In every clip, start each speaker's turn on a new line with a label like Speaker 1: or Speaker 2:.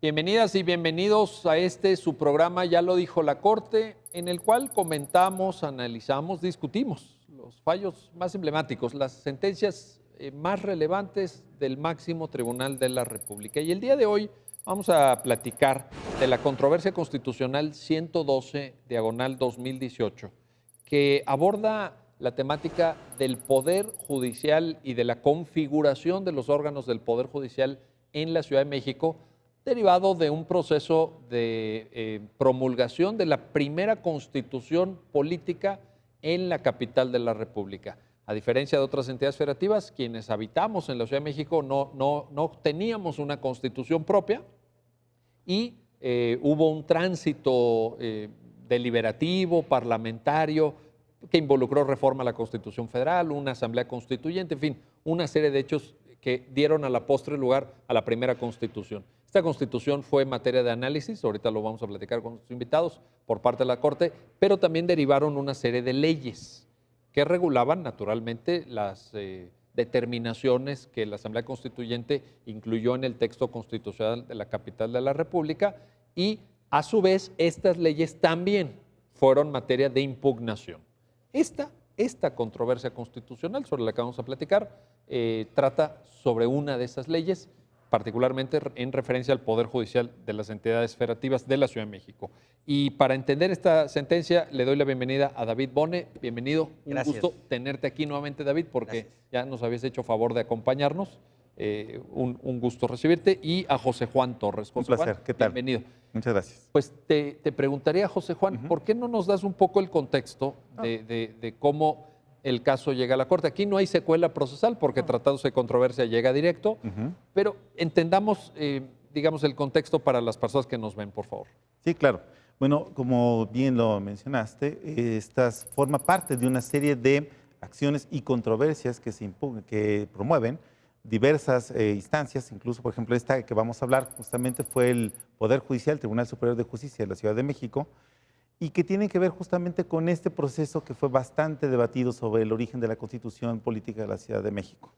Speaker 1: Bienvenidas y bienvenidos a su programa, ya lo dijo la Corte, en el cual comentamos, analizamos, discutimos los fallos más emblemáticos, las sentencias más relevantes del máximo tribunal de la República. Y el día de hoy vamos a platicar de la controversia constitucional 112/2018, que aborda la temática del Poder Judicial y de la configuración de los órganos del Poder Judicial en la Ciudad de México, derivado de un proceso de promulgación de la primera constitución política en la capital de la República. A diferencia de otras entidades federativas, quienes habitamos en la Ciudad de México no teníamos una constitución propia y hubo un tránsito deliberativo, parlamentario, que involucró reforma a la Constitución Federal, una asamblea constituyente, en fin, una serie de hechos que dieron a la postre lugar a la primera constitución. Esta constitución fue materia de análisis, ahorita lo vamos a platicar con nuestros invitados por parte de la Corte, pero también derivaron una serie de leyes que regulaban naturalmente las determinaciones que la Asamblea Constituyente incluyó en el texto constitucional de la capital de la República, y a su vez estas leyes también fueron materia de impugnación. Esta controversia constitucional sobre la que vamos a platicar trata sobre una de esas leyes, particularmente en referencia al Poder Judicial de las entidades federativas de la Ciudad de México. Y para entender esta sentencia, le doy la bienvenida a David Bone. Bienvenido,
Speaker 2: Gracias.
Speaker 1: gusto tenerte aquí nuevamente, David, porque ya nos habías hecho favor de acompañarnos. Un gusto recibirte. Y a José Juan Torres.
Speaker 2: Un placer, ¿qué tal?
Speaker 1: Bienvenido.
Speaker 2: Muchas gracias.
Speaker 1: Pues te preguntaría, José Juan, ¿por qué no nos das un poco el contexto de cómo el caso llega a la Corte? Aquí no hay secuela procesal porque tratándose de controversia llega directo, pero entendamos, digamos, el contexto para las personas que nos ven, por favor.
Speaker 2: Sí, claro. Bueno, como bien lo mencionaste, estas forma parte de una serie de acciones y controversias que promueven diversas instancias, incluso, por ejemplo, esta que vamos a hablar justamente fue el Poder Judicial, Tribunal Superior de Justicia de la Ciudad de México, y que tienen que ver justamente con este proceso que fue bastante debatido sobre el origen de la Constitución Política de la Ciudad de México.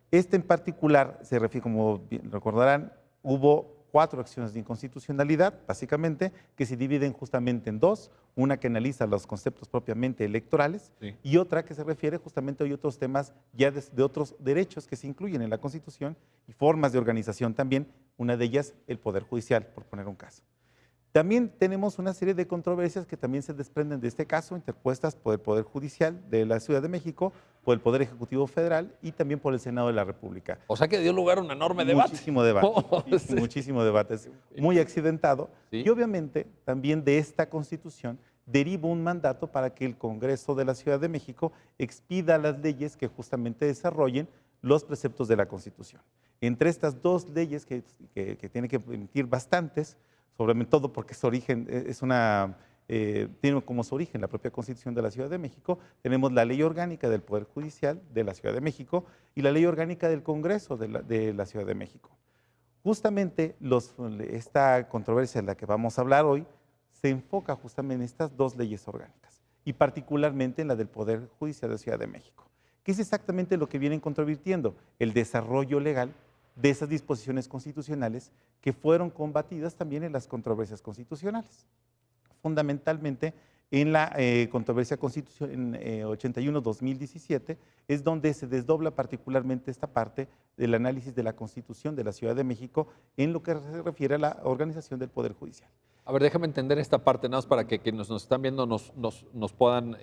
Speaker 2: Este en particular se refiere, como bien recordarán, hubo 4 acciones de inconstitucionalidad, básicamente, que se dividen justamente en 2, una que analiza los conceptos propiamente electorales y otra que se refiere justamente a otros temas ya de otros derechos que se incluyen en la Constitución y formas de organización también, una de ellas el Poder Judicial, por poner un caso. También tenemos una serie de controversias que también se desprenden de este caso, interpuestas por el Poder Judicial de la Ciudad de México, por el Poder Ejecutivo Federal y también por el Senado de la República.
Speaker 1: O sea que dio lugar a un enorme debate.
Speaker 2: Muchísimo debate, muchísimo debate, es muy accidentado.
Speaker 1: Sí.
Speaker 2: Y obviamente también de esta Constitución deriva un mandato para que el Congreso de la Ciudad de México expida las leyes que justamente desarrollen los preceptos de la Constitución. Entre estas 2 leyes que tienen que emitir bastantes, sobre todo porque su origen tiene como su origen la propia Constitución de la Ciudad de México, tenemos la Ley Orgánica del Poder Judicial de la Ciudad de México y la Ley Orgánica del Congreso de la Ciudad de México. Justamente esta controversia de la que vamos a hablar hoy se enfoca justamente en estas 2 leyes orgánicas y particularmente en la del Poder Judicial de la Ciudad de México, que es exactamente lo que vienen controvirtiendo, el desarrollo legal de esas disposiciones constitucionales que fueron combatidas también en las controversias constitucionales. Fundamentalmente en la controversia constitucional 81/2017 es donde se desdobla particularmente esta parte del análisis de la Constitución de la Ciudad de México en lo que se refiere a la organización del Poder Judicial.
Speaker 1: A ver, déjame entender esta parte, nada más para que quienes nos están viendo nos puedan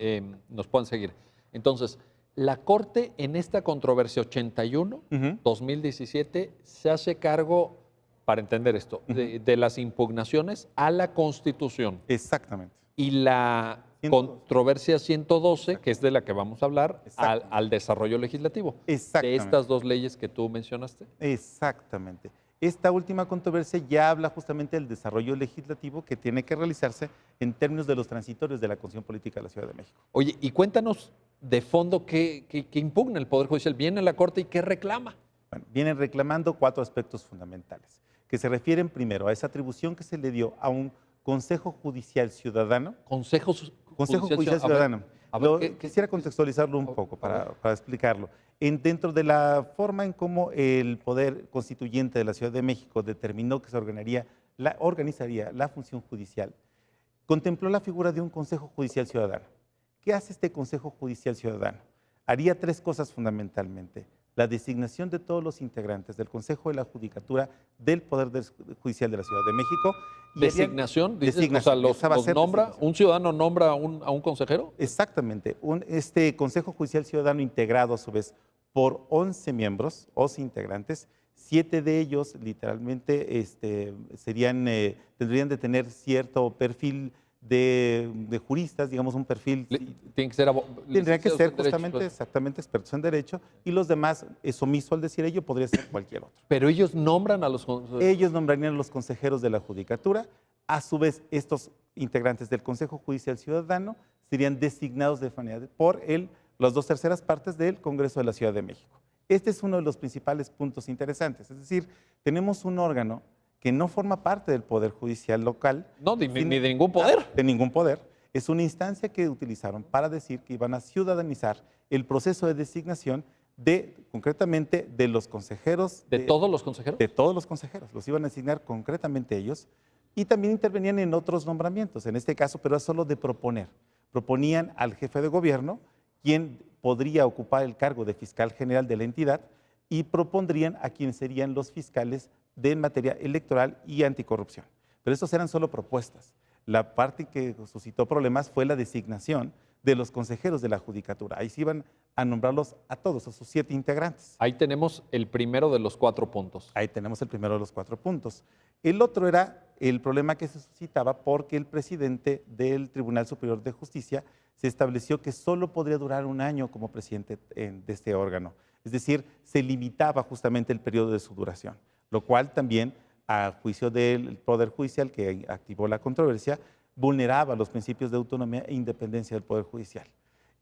Speaker 1: seguir. Entonces, la Corte en esta controversia 81/2017 se hace cargo, para entender esto, de las impugnaciones a la Constitución.
Speaker 2: Exactamente.
Speaker 1: Y la controversia 112, que es de la que vamos a hablar, al desarrollo legislativo.
Speaker 2: Exactamente.
Speaker 1: De estas 2 leyes que tú mencionaste.
Speaker 2: Exactamente. Esta última controversia ya habla justamente del desarrollo legislativo que tiene que realizarse en términos de los transitorios de la Constitución Política de la Ciudad de México.
Speaker 1: Oye, y cuéntanos de fondo qué impugna el Poder Judicial. ¿Viene a la Corte y qué reclama?
Speaker 2: Bueno, vienen reclamando 4 aspectos fundamentales, que se refieren primero a esa atribución que se le dio a un Consejo Judicial Ciudadano.
Speaker 1: Consejo
Speaker 2: Judicial Ciudadano. Quisiera contextualizarlo un poco para explicarlo. Dentro de la forma en cómo el Poder Constituyente de la Ciudad de México determinó que se ordenaría organizaría la función judicial, contempló la figura de un Consejo Judicial Ciudadano. ¿Qué hace este Consejo Judicial Ciudadano? Haría tres cosas fundamentalmente: la designación de todos los integrantes del Consejo de la Judicatura del Poder Judicial de la Ciudad de México.
Speaker 1: ¿Designación? Dices, o sea, los nombra, ¿un ciudadano nombra a un consejero?
Speaker 2: Exactamente. Este Consejo Judicial Ciudadano integrado a su vez por 11 miembros, 11 integrantes, 7 de ellos literalmente tendrían de tener cierto perfil de juristas, digamos un perfil.
Speaker 1: Tienen que ser
Speaker 2: tendrían que ser justamente, exactamente, expertos en derecho, y los demás, es omiso al decir ello, podría ser cualquier otro.
Speaker 1: Pero ellos nombran a los
Speaker 2: Ellos nombrarían a los consejeros de la Judicatura. A su vez, estos integrantes del Consejo Judicial Ciudadano serían designados de manera por las 2/3 partes del Congreso de la Ciudad de México. Este es uno de los principales puntos interesantes, es decir, tenemos un órgano que no forma parte del Poder Judicial local.
Speaker 1: No, ni de ningún poder.
Speaker 2: De ningún poder. Es una instancia que utilizaron para decir que iban a ciudadanizar el proceso de designación concretamente de los consejeros.
Speaker 1: ¿De todos los consejeros?
Speaker 2: De todos los consejeros, los iban a designar concretamente ellos, y también intervenían en otros nombramientos, en este caso, pero es solo de proponer. Proponían al jefe de gobierno, quien podría ocupar el cargo de fiscal general de la entidad, y propondrían a quienes serían los fiscales de materia electoral y anticorrupción. Pero estos eran solo propuestas. La parte que suscitó problemas fue la designación de los consejeros de la Judicatura. Ahí se iban a nombrarlos a todos, a sus 7 integrantes.
Speaker 1: Ahí tenemos el primero de los 4 puntos.
Speaker 2: Ahí tenemos el primero de los 4 puntos. El otro era el problema que se suscitaba porque el presidente del Tribunal Superior de Justicia se estableció que solo podría durar 1 año como presidente de este órgano. Es decir, se limitaba justamente el periodo de su duración, lo cual también, a juicio del Poder Judicial que activó la controversia, vulneraba los principios de autonomía e independencia del Poder Judicial.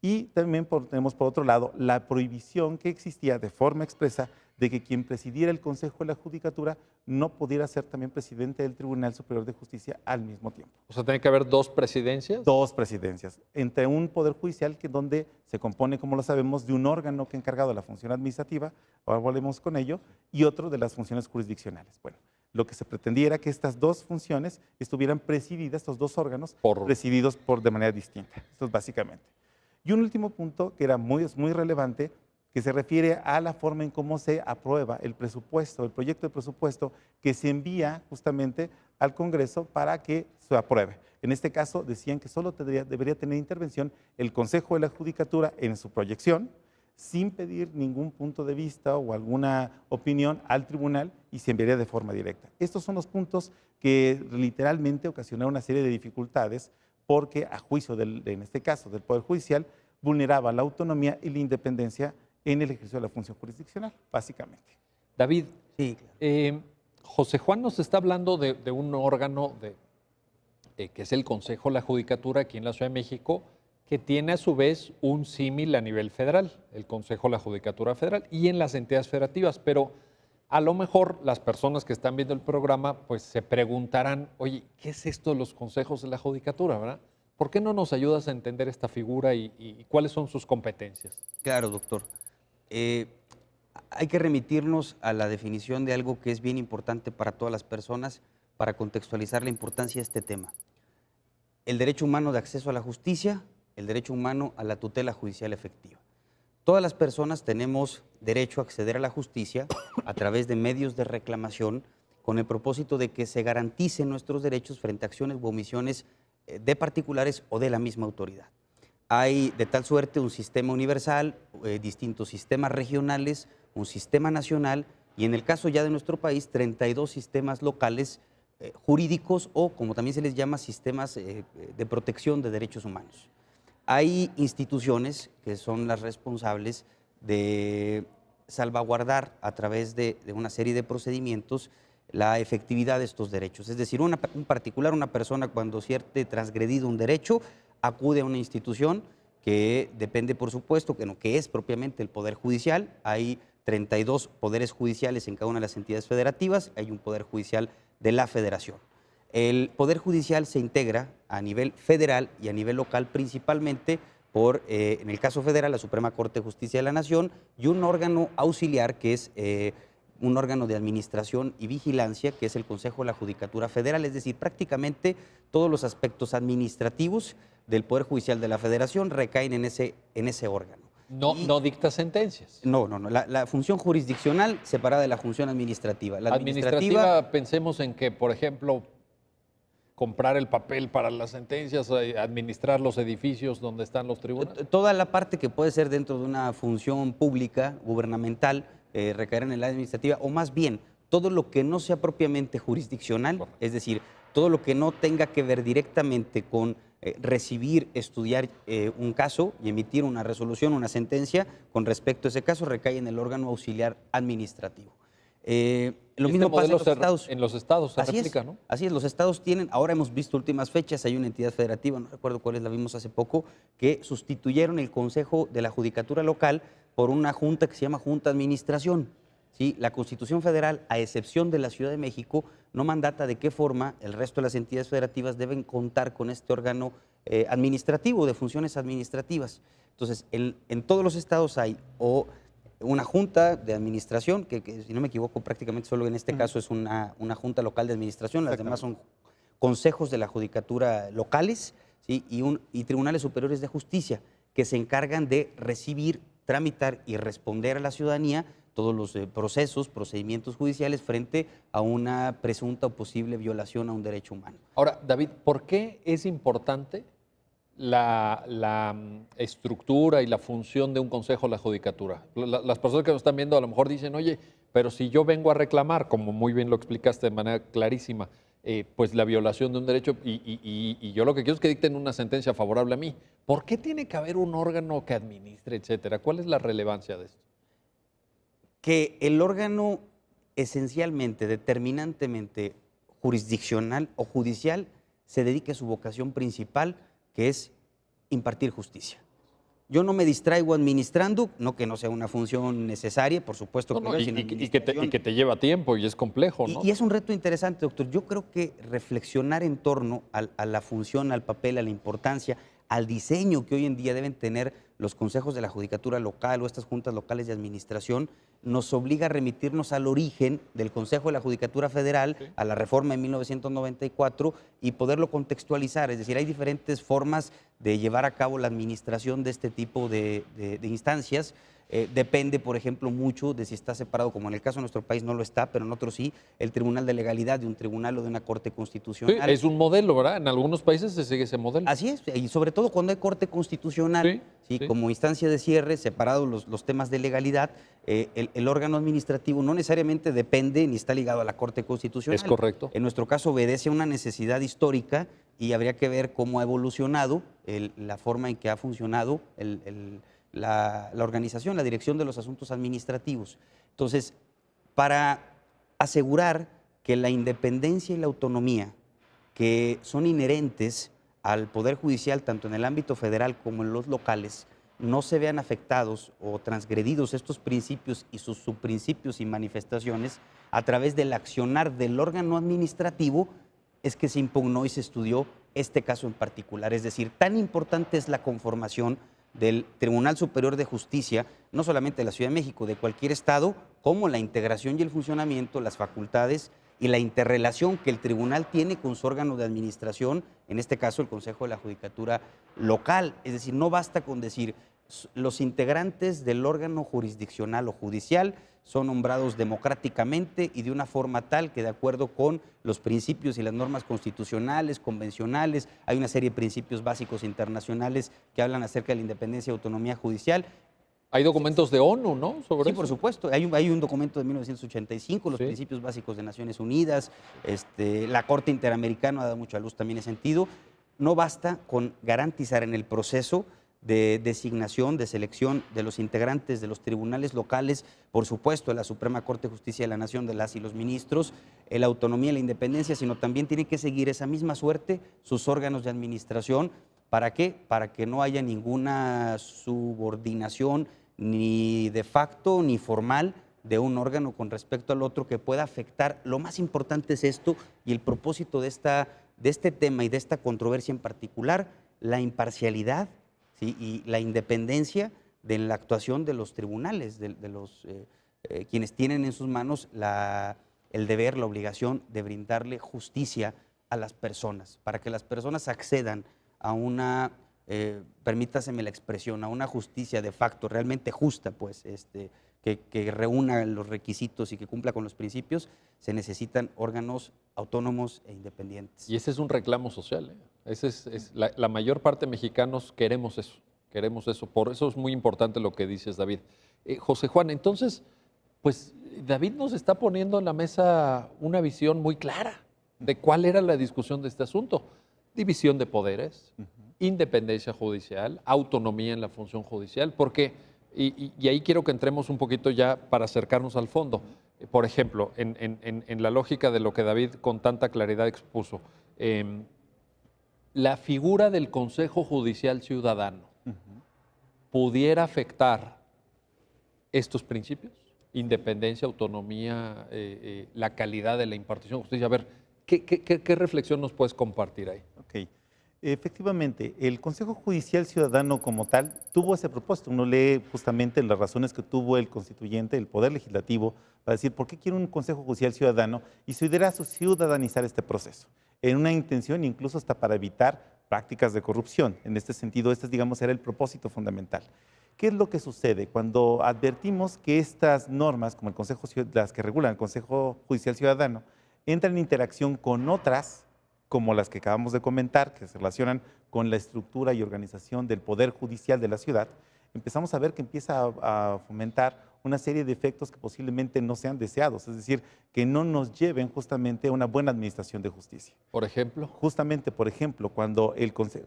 Speaker 2: Y también tenemos, por otro lado, la prohibición que existía de forma expresa de que quien presidiera el Consejo de la Judicatura no pudiera ser también presidente del Tribunal Superior de Justicia al mismo tiempo.
Speaker 1: O sea, ¿tiene que haber 2 presidencias?
Speaker 2: 2 presidencias, entre un Poder Judicial donde se compone, como lo sabemos, de un órgano que encargado de la función administrativa, ahora volvemos con ello, y otro de las funciones jurisdiccionales. Bueno, lo que se pretendía era que estas 2 funciones estuvieran presididas, estos 2 órganos, presididos de manera distinta. Esto es básicamente. Y un último punto que era muy relevante, que se refiere a la forma en cómo se aprueba el presupuesto, el proyecto de presupuesto que se envía justamente al Congreso para que se apruebe. En este caso decían que solo debería tener intervención el Consejo de la Judicatura en su proyección, sin pedir ningún punto de vista o alguna opinión al tribunal, y se enviaría de forma directa. Estos son los puntos que literalmente ocasionaron una serie de dificultades porque, a juicio en este caso del Poder Judicial, vulneraba la autonomía y la independencia en el ejercicio de la función jurisdiccional, básicamente.
Speaker 1: David,
Speaker 3: sí, claro.
Speaker 1: José Juan nos está hablando de un órgano que es el Consejo de la Judicatura aquí en la Ciudad de México, que tiene a su vez un símil a nivel federal, el Consejo de la Judicatura Federal, y en las entidades federativas. Pero a lo mejor las personas que están viendo el programa pues se preguntarán, oye, ¿qué es esto de los consejos de la Judicatura, verdad? ¿Por qué no nos ayudas a entender esta figura y cuáles son sus competencias?
Speaker 3: Claro, doctor. Hay que remitirnos a la definición de algo que es bien importante para todas las personas para contextualizar la importancia de este tema. El derecho humano de acceso a la justicia, el derecho humano a la tutela judicial efectiva. Todas las personas tenemos derecho a acceder a la justicia a través de medios de reclamación con el propósito de que se garanticen nuestros derechos frente a acciones u omisiones de particulares o de la misma autoridad. Hay de tal suerte un sistema universal, distintos sistemas regionales, un sistema nacional y en el caso ya de nuestro país 32 sistemas locales jurídicos o como también se les llama sistemas de protección de derechos humanos. Hay instituciones que son las responsables de salvaguardar a través de una serie de procedimientos la efectividad de estos derechos. Es decir, un particular, una persona cuando siente transgredido un derecho, acude a una institución que depende, por supuesto, que es propiamente el Poder Judicial. Hay 32 poderes judiciales en cada una de las entidades federativas, hay un Poder Judicial de la Federación. El Poder Judicial se integra a nivel federal y a nivel local principalmente por, en el caso federal, la Suprema Corte de Justicia de la Nación y un órgano auxiliar que es un órgano de administración y vigilancia, que es el Consejo de la Judicatura Federal, es decir, prácticamente todos los aspectos administrativos del Poder Judicial de la Federación recaen en ese órgano.
Speaker 1: No dicta sentencias.
Speaker 3: No. La función jurisdiccional separada de la función administrativa. La
Speaker 1: administrativa, pensemos en que, por ejemplo, comprar el papel para las sentencias, administrar los edificios donde están los tribunales.
Speaker 3: Toda la parte que puede ser dentro de una función pública, gubernamental, recaer en la administrativa, o más bien, todo lo que no sea propiamente jurisdiccional, es decir, todo lo que no tenga que ver directamente con recibir, estudiar un caso y emitir una resolución, una sentencia con respecto a ese caso, recae en el órgano auxiliar administrativo. Lo mismo pasa en los estados.
Speaker 1: En los estados se replica, ¿no?
Speaker 3: Así es, los estados tienen, ahora hemos visto últimas fechas, hay una entidad federativa, no recuerdo cuál es, la vimos hace poco, que sustituyeron el Consejo de la Judicatura Local por una junta que se llama Junta de Administración. ¿Sí? La Constitución Federal, a excepción de la Ciudad de México, no mandata de qué forma el resto de las entidades federativas deben contar con este órgano administrativo, de funciones administrativas. Entonces, en todos los estados hay o una junta de administración, que si no me equivoco prácticamente solo en este caso es una junta local de administración, las demás son consejos de la judicatura locales, ¿sí? y tribunales superiores de justicia, que se encargan de recibir, tramitar y responder a la ciudadanía todos los procedimientos judiciales frente a una presunta o posible violación a un derecho humano.
Speaker 1: Ahora, David, ¿por qué es importante la estructura y la función de un consejo de la judicatura? Las personas que nos están viendo a lo mejor dicen, oye, pero si yo vengo a reclamar, como muy bien lo explicaste de manera clarísima, pues la violación de un derecho y yo lo que quiero es que dicten una sentencia favorable a mí. ¿Por qué tiene que haber un órgano que administre, etcétera? ¿Cuál es la relevancia de esto?
Speaker 3: Que el órgano esencialmente, determinantemente jurisdiccional o judicial se dedique a su vocación principal, que es impartir justicia. Yo no me distraigo administrando, no que no sea una función necesaria, por supuesto que
Speaker 1: y que te lleva tiempo y es complejo, ¿no?
Speaker 3: Y es un reto interesante, doctor. Yo creo que reflexionar en torno a la función, al papel, a la importancia, al diseño que hoy en día deben tener los consejos de la judicatura local o estas juntas locales de administración, nos obliga a remitirnos al origen del Consejo de la Judicatura Federal, sí, a la reforma de 1994 y poderlo contextualizar. Es decir, hay diferentes formas de llevar a cabo la administración de este tipo de instancias. Depende, por ejemplo, mucho de si está separado, como en el caso de nuestro país no lo está, pero en otros sí, el Tribunal de Legalidad de un tribunal o de una corte constitucional.
Speaker 1: Sí, es un modelo, ¿verdad? En algunos países se sigue ese modelo.
Speaker 3: Así es, y sobre todo cuando hay corte constitucional, sí, como instancia de cierre, separados los temas de legalidad, el órgano administrativo no necesariamente depende ni está ligado a la corte constitucional.
Speaker 1: Es correcto.
Speaker 3: En nuestro caso obedece a una necesidad histórica y habría que ver cómo ha evolucionado la forma en que ha funcionado la organización, la dirección de los asuntos administrativos. Entonces, para asegurar que la independencia y la autonomía que son inherentes al Poder Judicial, tanto en el ámbito federal como en los locales, no se vean afectados o transgredidos estos principios y sus subprincipios y manifestaciones a través del accionar del órgano administrativo, es que se impugnó y se estudió este caso en particular. Es decir, tan importante es la conformación del Tribunal Superior de Justicia, no solamente de la Ciudad de México, de cualquier estado, como la integración y el funcionamiento, las facultades y la interrelación que el tribunal tiene con su órgano de administración, en este caso el Consejo de la Judicatura Local. Es decir, no basta con decir los integrantes del órgano jurisdiccional o judicial son nombrados democráticamente y de una forma tal que de acuerdo con los principios y las normas constitucionales, convencionales, hay una serie de principios básicos internacionales que hablan acerca de la independencia y autonomía judicial.
Speaker 1: Hay documentos de ONU, ¿no? Sobre
Speaker 3: sí,
Speaker 1: eso.
Speaker 3: Por supuesto. Hay un documento de 1985, los principios básicos de Naciones Unidas, la Corte Interamericana ha dado mucha luz también en ese sentido. No basta con garantizar en el proceso de designación, de selección de los integrantes de los tribunales locales, por supuesto, de la Suprema Corte de Justicia de la Nación, de las y los ministros, la autonomía y la independencia, sino también tiene que seguir esa misma suerte sus órganos de administración. ¿Para qué? Para que no haya ninguna subordinación ni de facto ni formal de un órgano con respecto al otro que pueda afectar. Lo más importante es esto y el propósito de este tema y de esta controversia en particular, la imparcialidad, ¿sí? Y la independencia de la actuación de los tribunales, de los quienes tienen en sus manos el deber, la obligación de brindarle justicia a las personas, para que las personas accedan a una, permítaseme la expresión, a una justicia de facto, realmente justa, pues, que reúna los requisitos y que cumpla con los principios. Se necesitan órganos autónomos e independientes.
Speaker 1: Y ese es un reclamo social, ¿eh? La mayor parte de mexicanos queremos eso, queremos eso. Por eso es muy importante lo que dices, David. José Juan, entonces, pues David nos está poniendo en la mesa una visión muy clara de cuál era la discusión de este asunto. División de poderes, independencia judicial, autonomía en la función judicial, porque, y ahí quiero que entremos un poquito ya para acercarnos al fondo. Por ejemplo, en la lógica de lo que David con tanta claridad expuso, la figura del Consejo Judicial Ciudadano pudiera afectar estos principios, independencia, autonomía, la calidad de la impartición de justicia. A ver, ¿qué reflexión nos puedes compartir ahí?
Speaker 2: Ok. Efectivamente, el Consejo Judicial Ciudadano como tal tuvo ese propósito. Uno lee justamente las razones que tuvo el constituyente, el Poder Legislativo, para decir por qué quiere un Consejo Judicial Ciudadano y su idea era ciudadanizar este proceso, en una intención incluso hasta para evitar prácticas de corrupción. En este sentido, digamos, era el propósito fundamental. ¿Qué es lo que sucede? Cuando advertimos que estas normas, como las que regulan el Consejo Judicial Ciudadano, entran en interacción con otras, como las que acabamos de comentar, que se relacionan con la estructura y organización del Poder Judicial de la ciudad, empezamos a ver que empieza a fomentar una serie de efectos que posiblemente no sean deseados, es decir, que no nos lleven justamente a una buena administración de justicia.
Speaker 1: Por ejemplo.
Speaker 2: Justamente, por ejemplo, cuando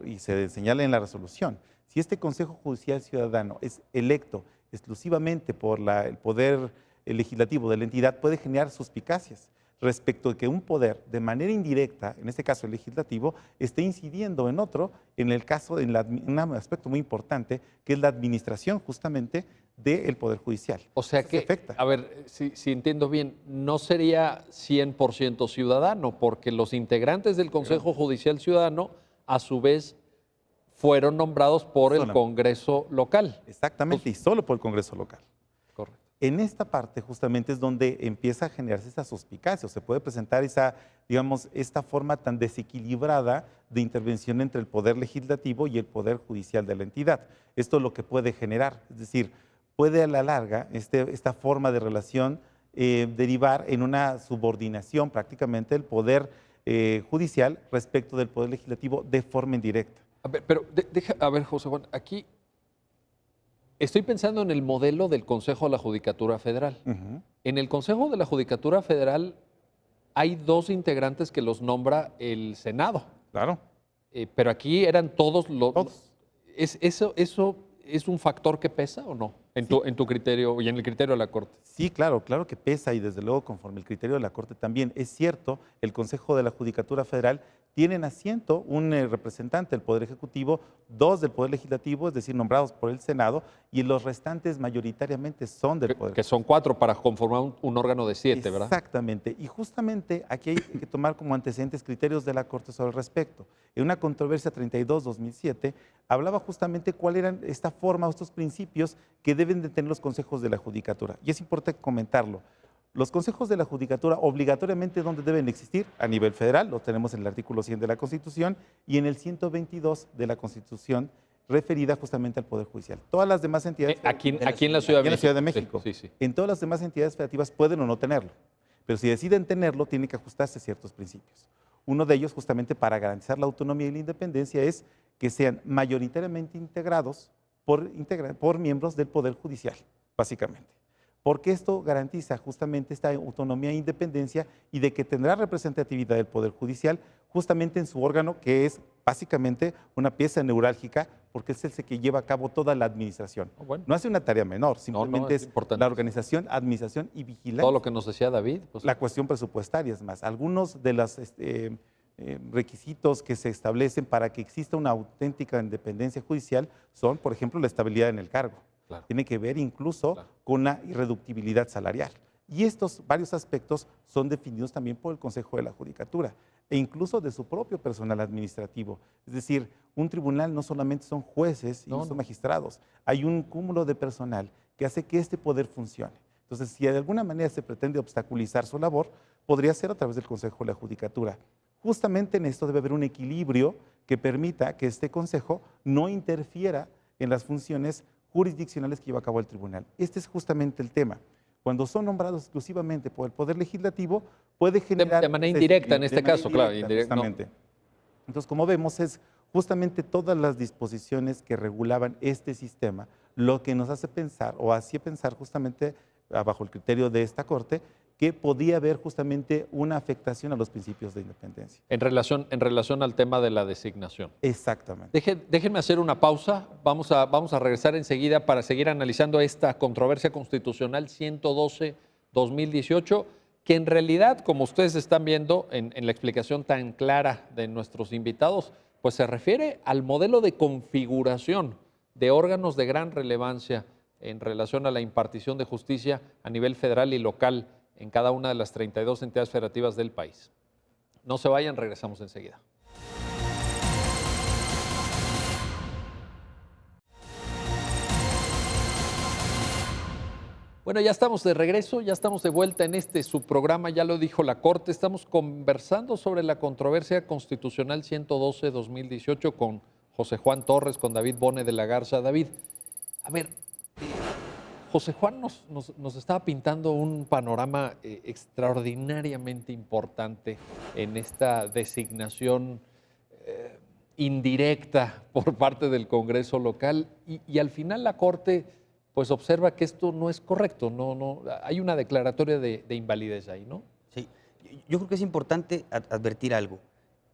Speaker 2: y se señala en la resolución, si este Consejo Judicial Ciudadano es electo exclusivamente por el Poder Legislativo de la entidad, puede generar suspicacias respecto de que un poder de manera indirecta, en este caso el legislativo, esté incidiendo en otro, en el caso, un aspecto muy importante, que es la administración justamente del Poder Judicial.
Speaker 1: O sea que, a ver, si entiendo bien, no sería 100% ciudadano, porque los integrantes del Consejo Judicial Ciudadano, a su vez, fueron nombrados por el Congreso local.
Speaker 2: Exactamente, y solo por el Congreso local.
Speaker 1: Correcto.
Speaker 2: En esta parte justamente es donde empieza a generarse esa suspicacia, o se puede presentar esta forma tan desequilibrada de intervención entre el Poder Legislativo y el Poder Judicial de la entidad. Esto es lo que puede generar, es decir, puede a la larga esta forma de relación derivar en una subordinación prácticamente del Poder Judicial respecto del Poder Legislativo de forma indirecta.
Speaker 1: A ver, pero a ver, José Juan, aquí estoy pensando en el modelo del Consejo de la Judicatura Federal. En el Consejo de la Judicatura Federal hay 2 integrantes que los nombra el Senado.
Speaker 2: Claro.
Speaker 1: Pero aquí eran todos los...
Speaker 2: Todos.
Speaker 1: ¿Eso es un factor que pesa o no? En tu criterio y en el criterio de la Corte.
Speaker 2: Sí, claro que pesa y desde luego conforme el criterio de la Corte también. Es cierto, el Consejo de la Judicatura Federal tienen asiento un representante del Poder Ejecutivo, 2 del Poder Legislativo, es decir, nombrados por el Senado, y los restantes mayoritariamente son del Poder.
Speaker 1: Que son 4 para conformar un órgano de 7, ¿verdad?
Speaker 2: Exactamente, y justamente aquí hay que tomar como antecedentes criterios de la Corte sobre el respecto. En una controversia 32-2007, hablaba justamente cuál eran esta forma, estos principios que deben de tener los consejos de la Judicatura. Y es importante comentarlo. Los consejos de la Judicatura obligatoriamente, ¿dónde deben existir? A nivel federal, lo tenemos en el artículo 100 de la Constitución y en el 122 de la Constitución referida justamente al Poder Judicial. Todas las demás entidades...
Speaker 1: Aquí en la Ciudad de México.
Speaker 2: En la Ciudad de México.
Speaker 1: Sí.
Speaker 2: En todas las demás entidades federativas pueden o no tenerlo, pero si deciden tenerlo, tienen que ajustarse a ciertos principios. Uno de ellos, justamente para garantizar la autonomía y la independencia, es que sean mayoritariamente integrados por miembros del Poder Judicial, básicamente. Porque esto garantiza justamente esta autonomía e independencia y de que tendrá representatividad del Poder Judicial justamente en su órgano, que es básicamente una pieza neurálgica, porque es el que lleva a cabo toda la administración.
Speaker 1: Bueno.
Speaker 2: No hace una tarea menor, simplemente es la organización, administración y vigilancia.
Speaker 1: Todo lo que nos decía David.
Speaker 2: Pues, la cuestión presupuestaria es más. Algunos de los requisitos que se establecen para que exista una auténtica independencia judicial son, por ejemplo, la estabilidad en el cargo. Claro. Tiene que ver incluso con la irreductibilidad salarial. Y estos varios aspectos son definidos también por el Consejo de la Judicatura e incluso de su propio personal administrativo. Es decir, un tribunal no solamente son jueces y son magistrados, hay un cúmulo de personal que hace que este poder funcione. Entonces, si de alguna manera se pretende obstaculizar su labor, podría ser a través del Consejo de la Judicatura. Justamente en esto debe haber un equilibrio que permita que este Consejo no interfiera en las funciones jurisdiccionales que lleva a cabo el tribunal. Este es justamente el tema. Cuando son nombrados exclusivamente por el Poder Legislativo, puede generar...
Speaker 1: De manera indirecta en este caso, claro.
Speaker 2: Justamente. Entonces, como vemos, es justamente todas las disposiciones que regulaban este sistema lo que nos hace pensar, o hacía pensar justamente, bajo el criterio de esta Corte, que podía haber justamente una afectación a los principios de independencia.
Speaker 1: En relación al tema de la designación.
Speaker 2: Exactamente.
Speaker 1: Déjenme hacer una pausa. Vamos a regresar enseguida para seguir analizando esta controversia constitucional 112-2018, que en realidad, como ustedes están viendo en la explicación tan clara de nuestros invitados, pues se refiere al modelo de configuración de órganos de gran relevancia en relación a la impartición de justicia a nivel federal y local en cada una de las 32 entidades federativas del país. No se vayan, regresamos enseguida. Bueno, ya estamos de regreso, ya estamos de vuelta en este subprograma, ya lo dijo la Corte, estamos conversando sobre la controversia constitucional 112-2018 con José Juan Torres, con David Bone de la Garza. David, a ver, José Juan nos estaba pintando un panorama extraordinariamente importante en esta designación indirecta por parte del Congreso local y al final la Corte pues observa que esto no es correcto, no, hay una declaratoria de invalidez ahí, ¿no?
Speaker 3: Sí, yo creo que es importante advertir algo.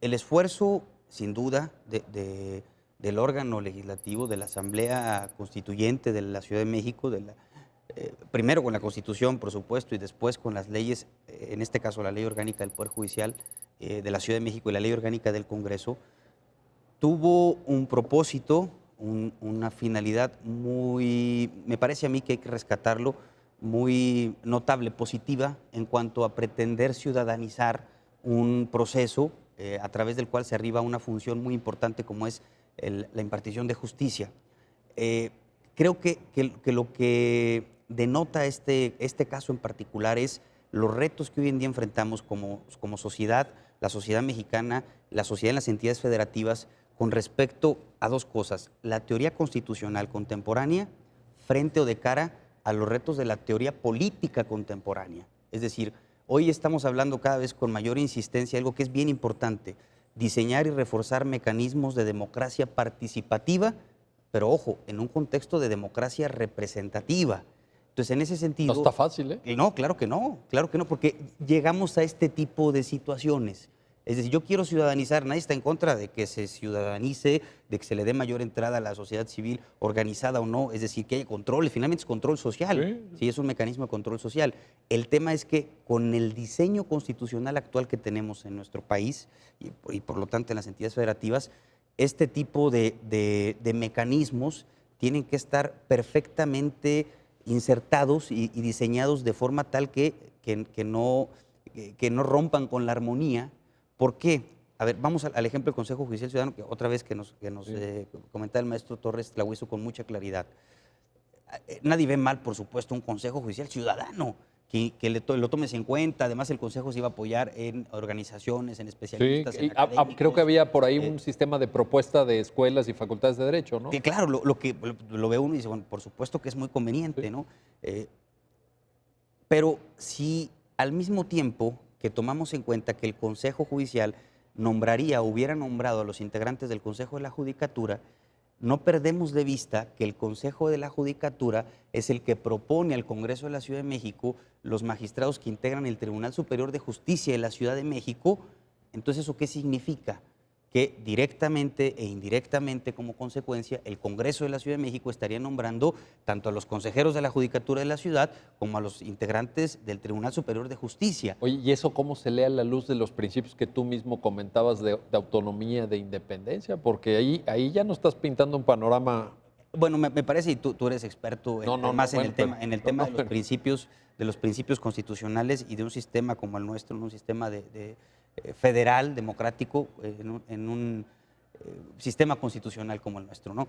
Speaker 3: El esfuerzo, sin duda, del órgano legislativo, de la Asamblea Constituyente de la Ciudad de México, primero con la Constitución, por supuesto, y después con las leyes, en este caso la Ley Orgánica del Poder Judicial de la Ciudad de México y la Ley Orgánica del Congreso, tuvo un propósito, una finalidad muy, me parece a mí que hay que rescatarlo, muy notable, positiva, en cuanto a pretender ciudadanizar un proceso a través del cual se arriba a una función muy importante como es la impartición de justicia. Creo que lo que denota este caso en particular es los retos que hoy en día enfrentamos como sociedad, la sociedad mexicana, la sociedad en las entidades federativas, con respecto a dos cosas: la teoría constitucional contemporánea frente o de cara a los retos de la teoría política contemporánea. Es decir, hoy estamos hablando cada vez con mayor insistencia, algo que es bien importante, diseñar y reforzar mecanismos de democracia participativa, pero ojo, en un contexto de democracia representativa. Entonces, en ese sentido...
Speaker 1: No está fácil, ¿eh?
Speaker 3: No, claro que no, porque llegamos a este tipo de situaciones. Es decir, yo quiero ciudadanizar, nadie está en contra de que se ciudadanice, de que se le dé mayor entrada a la sociedad civil, organizada o no, es decir, que haya control, finalmente es control social, sí, es un mecanismo de control social. El tema es que con el diseño constitucional actual que tenemos en nuestro país y por lo tanto en las entidades federativas, este tipo de mecanismos tienen que estar perfectamente insertados y diseñados de forma tal que no rompan con la armonía. ¿Por qué? A ver, vamos al ejemplo del Consejo Judicial Ciudadano, que otra vez que nos comentaba el maestro Torres, la hizo con mucha claridad. Nadie ve mal, por supuesto, un Consejo Judicial Ciudadano, que lo tomes en cuenta. Además, el Consejo se iba a apoyar en organizaciones, en especialistas, en académicos.
Speaker 1: Creo que había por ahí un sistema de propuesta de escuelas y facultades de Derecho, ¿no?
Speaker 3: Que claro, lo ve uno y dice, bueno, por supuesto que es muy conveniente, sí, ¿no? Pero si al mismo tiempo que tomamos en cuenta que el Consejo Judicial hubiera nombrado a los integrantes del Consejo de la Judicatura, no perdemos de vista que el Consejo de la Judicatura es el que propone al Congreso de la Ciudad de México los magistrados que integran el Tribunal Superior de Justicia de la Ciudad de México. Entonces, ¿eso qué significa? Que directamente e indirectamente, como consecuencia, el Congreso de la Ciudad de México estaría nombrando tanto a los consejeros de la Judicatura de la ciudad como a los integrantes del Tribunal Superior de Justicia.
Speaker 1: Oye, ¿y eso cómo se lee a la luz de los principios que tú mismo comentabas de autonomía, de independencia? Porque ahí ya no estás pintando un panorama...
Speaker 3: Bueno, me parece, y tú eres experto en el tema de los principios constitucionales y de un sistema como el nuestro, un sistema federal, democrático, en un sistema constitucional como el nuestro, ¿no?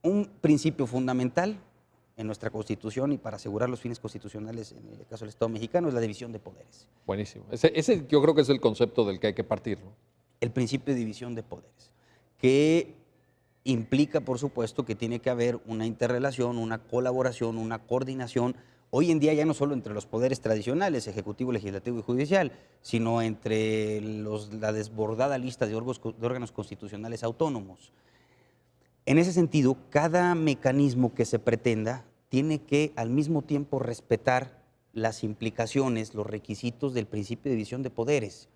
Speaker 3: Un principio fundamental en nuestra Constitución y para asegurar los fines constitucionales, en el caso del Estado mexicano, es la división de poderes.
Speaker 1: Buenísimo. Ese yo creo que es el concepto del que hay que partir, ¿no?
Speaker 3: El principio de división de poderes, que implica, por supuesto, que tiene que haber una interrelación, una colaboración, una coordinación, hoy en día ya no solo entre los poderes tradicionales, ejecutivo, legislativo y judicial, sino entre la desbordada lista de órganos constitucionales autónomos. En ese sentido, cada mecanismo que se pretenda tiene que al mismo tiempo respetar las implicaciones, los requisitos del principio de división de poderes,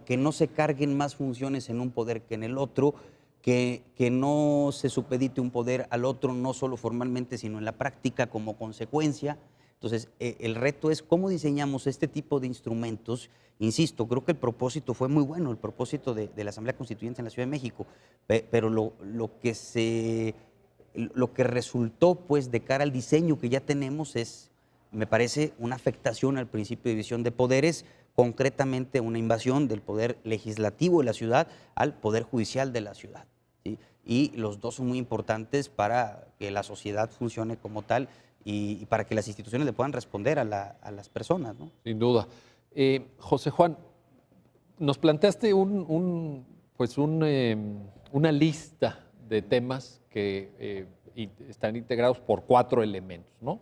Speaker 3: que no se carguen más funciones en un poder que en el otro, que no se supedite un poder al otro, no solo formalmente, sino en la práctica como consecuencia. Entonces, el reto es cómo diseñamos este tipo de instrumentos. Insisto, creo que el propósito fue muy bueno, el propósito de la Asamblea Constituyente en la Ciudad de México, pero lo que resultó pues de cara al diseño que ya tenemos es, me parece, una afectación al principio de división de poderes, concretamente una invasión del poder legislativo de la ciudad al poder judicial de la ciudad, ¿sí? Y los dos son muy importantes para que la sociedad funcione como tal y para que las instituciones le puedan responder a las personas, ¿no?
Speaker 1: Sin duda. José Juan, nos planteaste una lista de temas que están integrados por 4 elementos, ¿no?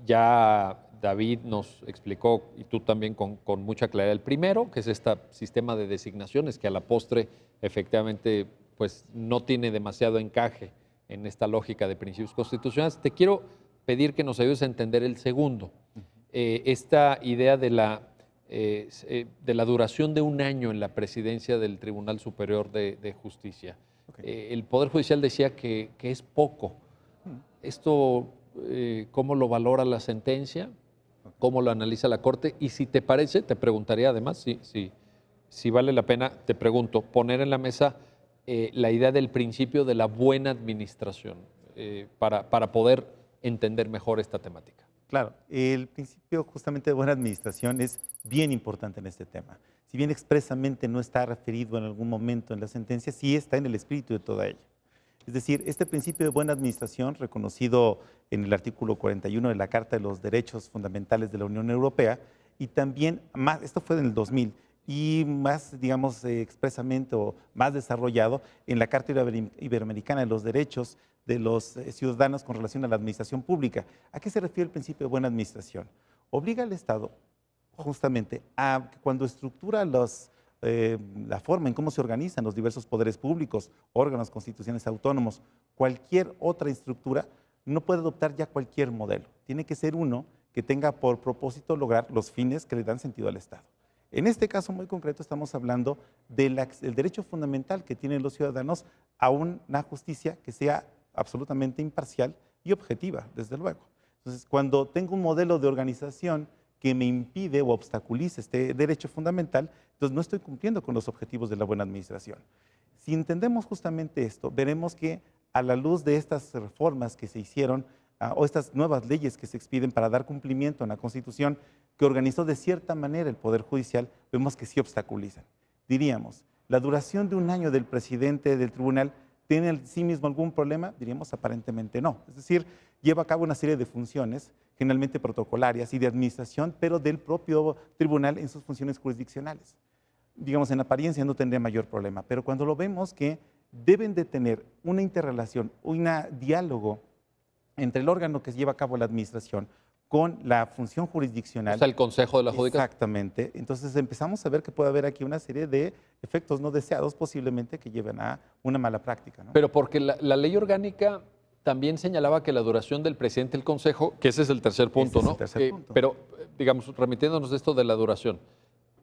Speaker 1: Ya David nos explicó, y tú también con mucha claridad, el primero, que es este sistema de designaciones que a la postre efectivamente pues, no tiene demasiado encaje en esta lógica de principios constitucionales. Te quiero pedir que nos ayudes a entender el segundo, esta idea de la duración de 1 año en la presidencia del Tribunal Superior de Justicia. Okay. El Poder Judicial decía que es poco. Esto, ¿cómo lo valora la sentencia? ¿Cómo lo analiza la Corte? Y si te parece, te preguntaría además, si vale la pena, te pregunto, poner en la mesa la idea del principio de la buena administración para poder entender mejor esta temática.
Speaker 2: Claro, el principio justamente de buena administración es bien importante en este tema. Si bien expresamente no está referido en algún momento en la sentencia, sí está en el espíritu de toda ella. Es decir, este principio de buena administración, reconocido en el artículo 41 de la Carta de los Derechos Fundamentales de la Unión Europea, y también, esto fue en el 2000, y más, digamos, expresamente o más desarrollado en la Carta Iberoamericana de los Derechos de los ciudadanos con relación a la administración pública. ¿A qué se refiere el principio de buena administración? Obliga al Estado justamente a que cuando estructura la forma en cómo se organizan los diversos poderes públicos, órganos, constituciones autónomos, cualquier otra estructura, no puede adoptar ya cualquier modelo. Tiene que ser uno que tenga por propósito lograr los fines que le dan sentido al Estado. En este caso muy concreto estamos hablando del derecho fundamental que tienen los ciudadanos a una justicia que sea absolutamente imparcial y objetiva, desde luego. Entonces, cuando tengo un modelo de organización que me impide o obstaculiza este derecho fundamental, entonces no estoy cumpliendo con los objetivos de la buena administración. Si entendemos justamente esto, veremos que a la luz de estas reformas que se hicieron o estas nuevas leyes que se expiden para dar cumplimiento a la Constitución que organizó de cierta manera el Poder Judicial, vemos que sí obstaculizan. Diríamos, la duración de 1 año del presidente del tribunal ¿tiene en sí mismo algún problema? Diríamos aparentemente no. Es decir, lleva a cabo una serie de funciones, generalmente protocolarias y de administración, pero del propio tribunal en sus funciones jurisdiccionales. Digamos, en apariencia no tendría mayor problema, pero cuando lo vemos que deben de tener una interrelación, un diálogo entre el órgano que lleva a cabo la administración con la función jurisdiccional.
Speaker 1: O sea, el Consejo de la Judicatura.
Speaker 2: Exactamente. Entonces empezamos a ver que puede haber aquí una serie de efectos no deseados posiblemente que lleven a una mala práctica, ¿no?
Speaker 1: Pero porque la ley orgánica también señalaba que la duración del presidente del Consejo, que ese es el tercer punto, ¿no? Pero, digamos, remitiéndonos de esto de la duración,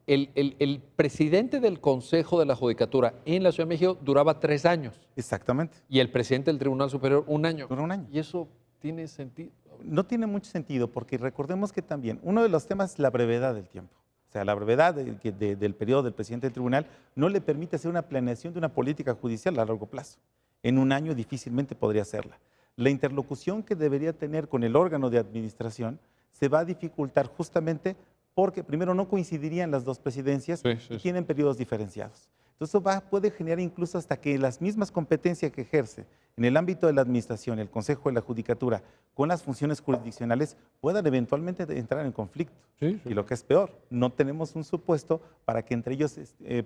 Speaker 1: el presidente del Consejo de la Judicatura en la Ciudad de México duraba 3 años.
Speaker 2: Exactamente.
Speaker 1: Y el presidente del Tribunal Superior 1 año.
Speaker 2: Dura 1 año.
Speaker 1: ¿Y eso tiene sentido?
Speaker 2: No tiene mucho sentido porque recordemos que también uno de los temas es la brevedad del tiempo. O sea, la brevedad del periodo del presidente del tribunal no le permite hacer una planeación de una política judicial a largo plazo. En 1 año difícilmente podría hacerla. La interlocución que debería tener con el órgano de administración se va a dificultar justamente porque primero no coincidirían las dos presidencias y tienen periodos diferenciados. Entonces eso puede generar incluso hasta que las mismas competencias que ejerce en el ámbito de la administración, el Consejo de la Judicatura, con las funciones jurisdiccionales, puedan eventualmente entrar en conflicto.
Speaker 1: Sí, sí.
Speaker 2: Y lo que es peor, no tenemos un supuesto para que entre ellos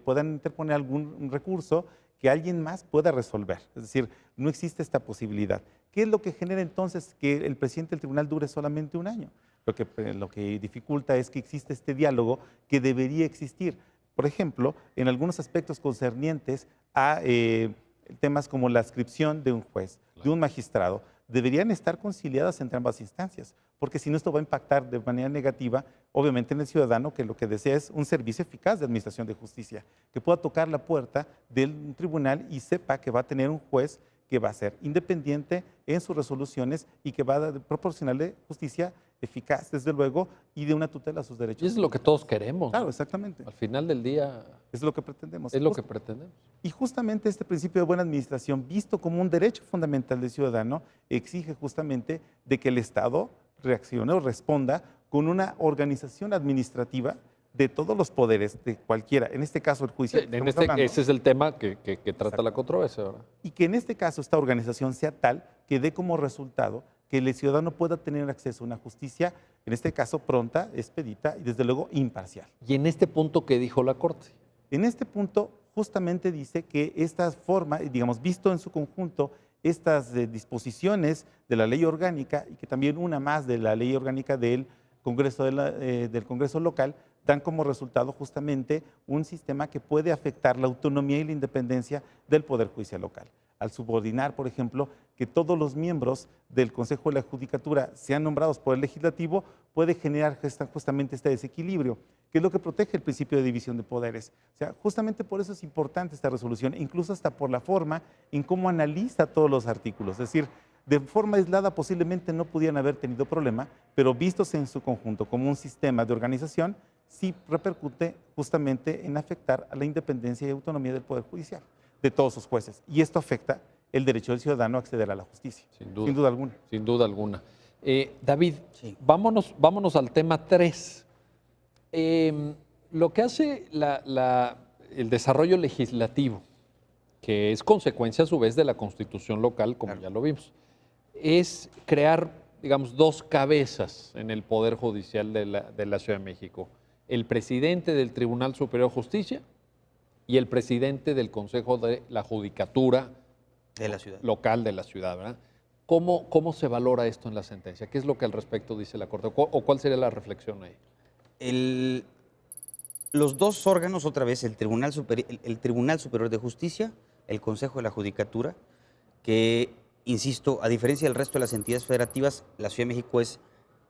Speaker 2: puedan interponer algún recurso que alguien más pueda resolver. Es decir, no existe esta posibilidad. ¿Qué es lo que genera entonces que el presidente del tribunal dure solamente un año? Lo que dificulta es que existe este diálogo que debería existir. Por ejemplo, en algunos aspectos concernientes a temas como la adscripción de un juez, de un magistrado, deberían estar conciliadas entre ambas instancias, porque si no esto va a impactar de manera negativa, obviamente en el ciudadano que lo que desea es un servicio eficaz de administración de justicia, que pueda tocar la puerta del tribunal y sepa que va a tener un juez que va a ser independiente en sus resoluciones y que va a proporcionarle justicia eficaz, desde luego, y de una tutela a sus derechos.
Speaker 1: Y es lo que todos queremos.
Speaker 2: Claro,
Speaker 1: ¿no?
Speaker 2: exactamente.
Speaker 1: Al final del día
Speaker 2: Es lo que pretendemos.
Speaker 1: es lo que pretendemos.
Speaker 2: Y justamente este principio de buena administración, visto como un derecho fundamental del ciudadano, exige justamente de que el Estado reaccione o responda con una organización administrativa de todos los poderes, de cualquiera, en este caso el juicio.
Speaker 1: Ese es el tema que trata la controversia, ¿verdad?
Speaker 2: Y que en este caso esta organización sea tal que dé como resultado que el ciudadano pueda tener acceso a una justicia, en este caso pronta, expedita y desde luego imparcial.
Speaker 1: Y en este punto, ¿qué dijo la Corte?
Speaker 2: En este punto justamente dice que esta forma, digamos, visto en su conjunto, estas disposiciones de la ley orgánica y que también una más de la ley orgánica del Congreso local, dan como resultado justamente un sistema que puede afectar la autonomía y la independencia del Poder Judicial local. Al subordinar, por ejemplo, que todos los miembros del Consejo de la Judicatura sean nombrados por el Legislativo, puede generar justamente este desequilibrio, que es lo que protege el principio de división de poderes. O sea, justamente por eso es importante esta resolución, incluso hasta por la forma en cómo analiza todos los artículos. Es decir, de forma aislada posiblemente no pudieran haber tenido problema, pero vistos en su conjunto como un sistema de organización, sí repercute justamente en afectar a la independencia y autonomía del Poder Judicial, de todos sus jueces. Y esto afecta el derecho del ciudadano a acceder a la justicia. Sin duda alguna.
Speaker 1: Sin duda alguna. David,
Speaker 3: Sí.
Speaker 1: vámonos al tema 3. Lo que hace el desarrollo legislativo, que es consecuencia a su vez de la Constitución local, como
Speaker 3: Claro.
Speaker 1: ya lo vimos, es crear, digamos, dos cabezas en el Poder Judicial de la Ciudad de México. El presidente del Tribunal Superior de Justicia y el presidente del Consejo de la Judicatura
Speaker 3: De la ciudad.
Speaker 1: local de la ciudad, ¿verdad? ¿Cómo se valora esto en la sentencia? ¿Qué es lo que al respecto dice la Corte? ¿O cuál sería la reflexión ahí?
Speaker 3: Los dos órganos, otra vez, el Tribunal Superior de Justicia, el Consejo de la Judicatura, que, insisto, a diferencia del resto de las entidades federativas, la Ciudad de México es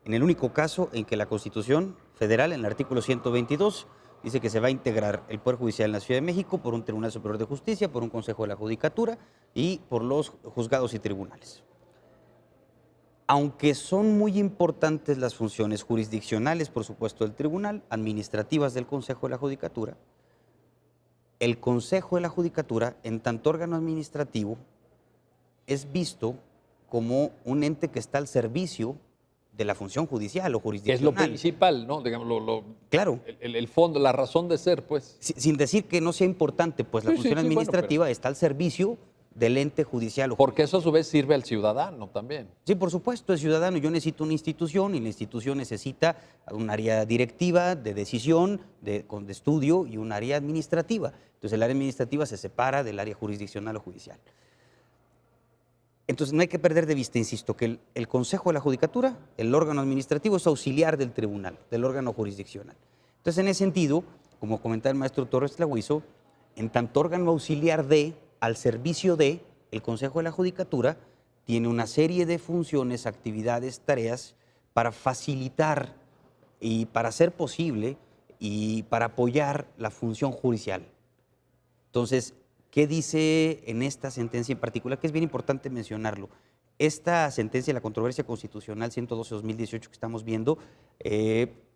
Speaker 3: en el único caso en que la Constitución Federal, en el artículo 122, dice que se va a integrar el Poder Judicial en la Ciudad de México por un Tribunal Superior de Justicia, por un Consejo de la Judicatura y por los juzgados y tribunales. Aunque son muy importantes las funciones jurisdiccionales, por supuesto, del tribunal, administrativas del Consejo de la Judicatura, el Consejo de la Judicatura, en tanto órgano administrativo, es visto como un ente que está al servicio de la función judicial o
Speaker 1: Que es
Speaker 3: jurisdiccional.
Speaker 1: lo principal, ¿no? Digamos,
Speaker 3: Claro.
Speaker 1: el fondo, la razón de ser, pues.
Speaker 3: Sin decir que no sea importante, pues la
Speaker 1: Sí,
Speaker 3: función
Speaker 1: sí, bueno,
Speaker 3: administrativa está al servicio del ente judicial o
Speaker 1: Porque eso a su vez sirve al ciudadano también.
Speaker 3: Sí, por supuesto, es ciudadano. Yo necesito una institución y la institución necesita un área directiva de decisión, de estudio y un área administrativa. Entonces el área administrativa se separa del área jurisdiccional o judicial. Entonces no hay que perder de vista, insisto, que el Consejo de la Judicatura, el órgano administrativo, es auxiliar del tribunal, del órgano jurisdiccional. Entonces en ese sentido, como comentaba el maestro Torres Tlahuizo, en tanto órgano auxiliar al servicio de, el Consejo de la Judicatura tiene una serie de funciones, actividades, tareas para facilitar y para hacer posible y para apoyar la función judicial. Entonces, ¿qué dice en esta sentencia en particular? Que es bien importante mencionarlo. Esta sentencia de la controversia constitucional 112-2018 que estamos viendo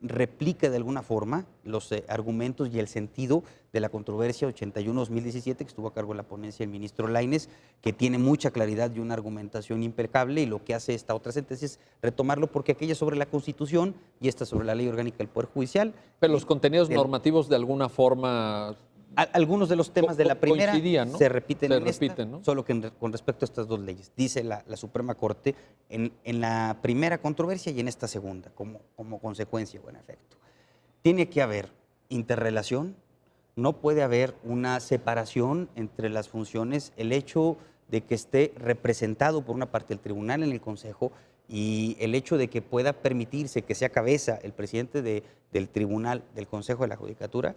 Speaker 3: replica de alguna forma los argumentos y el sentido de la controversia 81-2017 que estuvo a cargo de la ponencia del ministro Lainez, que tiene mucha claridad y una argumentación impecable, y lo que hace esta otra sentencia es retomarlo porque aquella es sobre la Constitución y esta sobre la Ley Orgánica del Poder Judicial.
Speaker 1: Pero los contenidos normativos de alguna forma
Speaker 3: Algunos de los temas de la primera
Speaker 1: coincidían, ¿no?
Speaker 3: se repiten
Speaker 1: Se
Speaker 3: en esta,
Speaker 1: repiten, ¿no?
Speaker 3: solo que con respecto a estas dos leyes. Dice la Suprema Corte en la primera controversia y en esta segunda, como consecuencia o en efecto. Tiene que haber interrelación, no puede haber una separación entre las funciones, el hecho de que esté representado por una parte del tribunal en el Consejo y el hecho de que pueda permitirse que sea cabeza el presidente del tribunal, del Consejo de la Judicatura,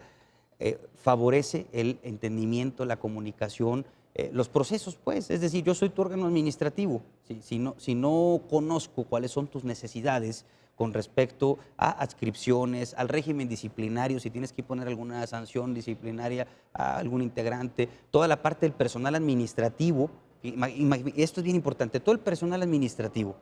Speaker 3: favorece el entendimiento, la comunicación, los procesos, pues. Es decir, yo soy tu órgano administrativo. Si no conozco cuáles son tus necesidades con respecto a adscripciones, al régimen disciplinario, si tienes que poner alguna sanción disciplinaria a algún integrante, toda la parte del personal administrativo, esto es bien importante, todo el personal administrativo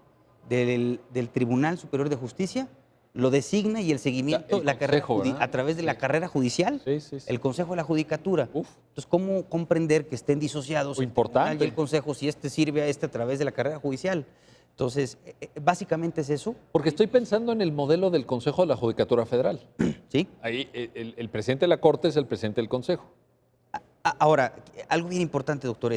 Speaker 3: del Tribunal Superior de Justicia lo designa y el seguimiento
Speaker 1: El consejo,
Speaker 3: a través de la carrera judicial,
Speaker 1: Sí.
Speaker 3: el Consejo de la Judicatura.
Speaker 1: Uf.
Speaker 3: Entonces, ¿cómo comprender que estén disociados el
Speaker 1: Importante.
Speaker 3: tribunal y el Consejo si este sirve a este a través de la carrera judicial? Entonces, básicamente es eso.
Speaker 1: Porque estoy pensando en el modelo del Consejo de la Judicatura Federal.
Speaker 3: ¿Sí?
Speaker 1: Ahí el presidente de la Corte es el presidente del Consejo.
Speaker 3: Ahora, algo bien importante, doctor,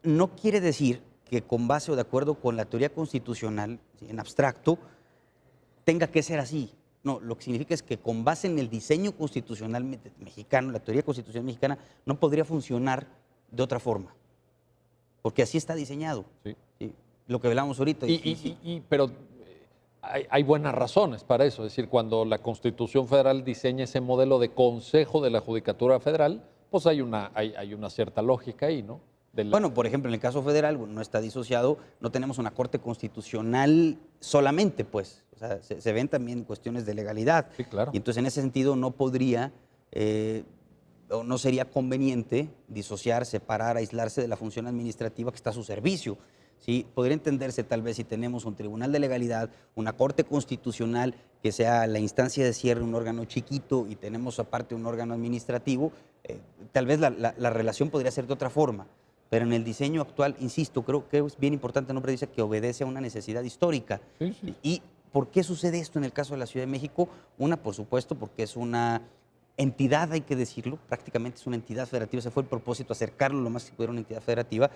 Speaker 3: no quiere decir que con base o de acuerdo con la teoría constitucional, ¿sí?, en abstracto, tenga que ser así. No, lo que significa es que con base en el diseño constitucional mexicano, la teoría constitucional mexicana, no podría funcionar de otra forma, porque así está diseñado.
Speaker 1: Sí.
Speaker 3: ¿Sí? Lo que hablamos ahorita.
Speaker 1: Pero hay buenas razones para eso. Es decir, cuando la Constitución Federal diseña ese modelo de Consejo de la Judicatura Federal, pues hay una cierta lógica ahí, ¿no?
Speaker 3: Bueno, por ejemplo, en el caso federal, no está disociado, no tenemos una Corte Constitucional solamente, pues. O sea, se ven también cuestiones de legalidad.
Speaker 1: Sí, claro.
Speaker 3: Y entonces, en ese sentido, no podría o no sería conveniente disociar, separar, aislarse de la función administrativa que está a su servicio. ¿Sí? Podría entenderse tal vez si tenemos un tribunal de legalidad, una Corte Constitucional que sea la instancia de cierre, un órgano chiquito, y tenemos aparte un órgano administrativo, tal vez la relación podría ser de otra forma. Pero en el diseño actual, insisto, creo que es bien importante, el nombre dice que obedece a una necesidad histórica.
Speaker 1: Sí.
Speaker 3: ¿Y por qué sucede esto en el caso de la Ciudad de México? Una, por supuesto, porque es una entidad, hay que decirlo, prácticamente es una entidad federativa, ese fue el propósito, acercarlo lo más que pudiera a una entidad federativa,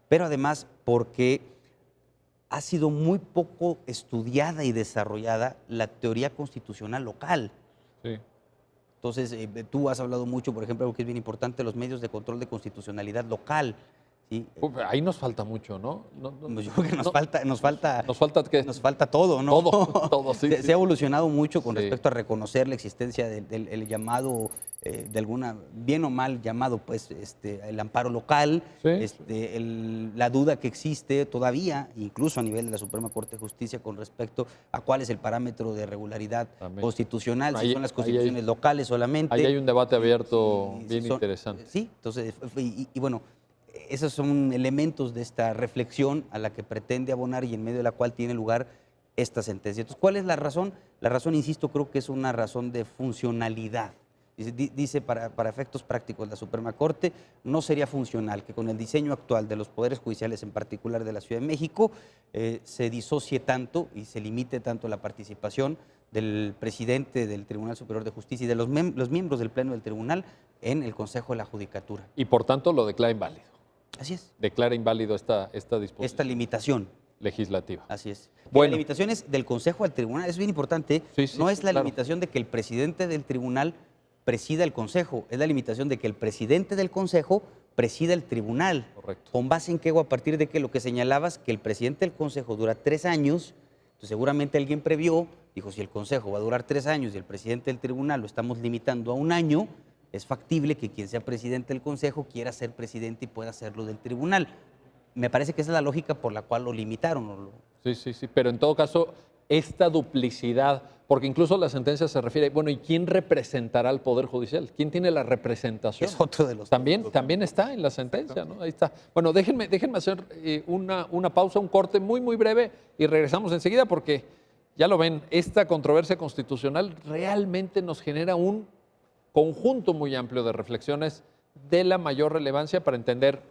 Speaker 3: pero además porque ha sido muy poco estudiada y desarrollada la teoría constitucional local.
Speaker 1: Sí.
Speaker 3: Entonces, tú has hablado mucho, por ejemplo, algo que es bien importante, los medios de control de constitucionalidad local. ¿Sí?
Speaker 1: Ahí nos falta mucho, ¿no?
Speaker 3: Pues yo creo que nos falta
Speaker 1: ¿qué?
Speaker 3: nos falta todo, ¿no?
Speaker 1: Todo, sí.
Speaker 3: Se ha evolucionado mucho con
Speaker 1: Sí.
Speaker 3: respecto a reconocer la existencia del llamado, de alguna, bien o mal llamado, pues, el amparo local,
Speaker 1: Sí.
Speaker 3: la duda que existe todavía, incluso a nivel de la Suprema Corte de Justicia, con respecto a cuál es el parámetro de regularidad
Speaker 1: También.
Speaker 3: constitucional, si
Speaker 1: Ahí-
Speaker 3: son las
Speaker 1: ahí
Speaker 3: constituciones
Speaker 1: hay-
Speaker 3: locales solamente.
Speaker 1: Ahí hay un debate abierto
Speaker 3: Sí,
Speaker 1: bien
Speaker 3: son-
Speaker 1: interesante.
Speaker 3: Sí, entonces, y bueno, esos son elementos de esta reflexión a la que pretende abonar y en medio de la cual tiene lugar esta sentencia. Entonces, ¿cuál es la razón? La razón, insisto, creo que es una razón de funcionalidad. Dice para efectos prácticos la Suprema Corte, no sería funcional que con el diseño actual de los poderes judiciales, en particular de la Ciudad de México, se disocie tanto y se limite tanto la participación del presidente del Tribunal Superior de Justicia y de los miembros del Pleno del Tribunal en el Consejo de la Judicatura.
Speaker 1: Y por tanto lo declara inválido.
Speaker 3: Así es.
Speaker 1: Declara inválido esta disposición
Speaker 3: Esta limitación.
Speaker 1: legislativa.
Speaker 3: Así es.
Speaker 1: Bueno.
Speaker 3: La limitación es del Consejo al Tribunal, es bien importante.
Speaker 1: Sí, sí,
Speaker 3: no
Speaker 1: sí,
Speaker 3: es la
Speaker 1: claro.
Speaker 3: limitación de que el presidente del Tribunal presida el Consejo, es la limitación de que el presidente del Consejo presida el Tribunal.
Speaker 1: Correcto.
Speaker 3: ¿Con base en qué o a partir de qué? Lo que señalabas, que el presidente del Consejo dura 3 años, entonces seguramente alguien previó, dijo, si el Consejo va a durar 3 años y el presidente del Tribunal lo estamos limitando a 1 año, es factible que quien sea presidente del Consejo quiera ser presidente y pueda hacerlo del Tribunal. Me parece que esa es la lógica por la cual lo limitaron.
Speaker 1: Sí. Pero en todo caso, esta duplicidad, porque incluso la sentencia se refiere, bueno, ¿y quién representará al Poder Judicial? ¿Quién tiene la representación?
Speaker 3: Es otro de los...
Speaker 1: También está en la sentencia, ¿no? Ahí está. Bueno, déjenme hacer una pausa, un corte muy, muy breve y regresamos enseguida porque, ya lo ven, esta controversia constitucional realmente nos genera un conjunto muy amplio de reflexiones de la mayor relevancia para entender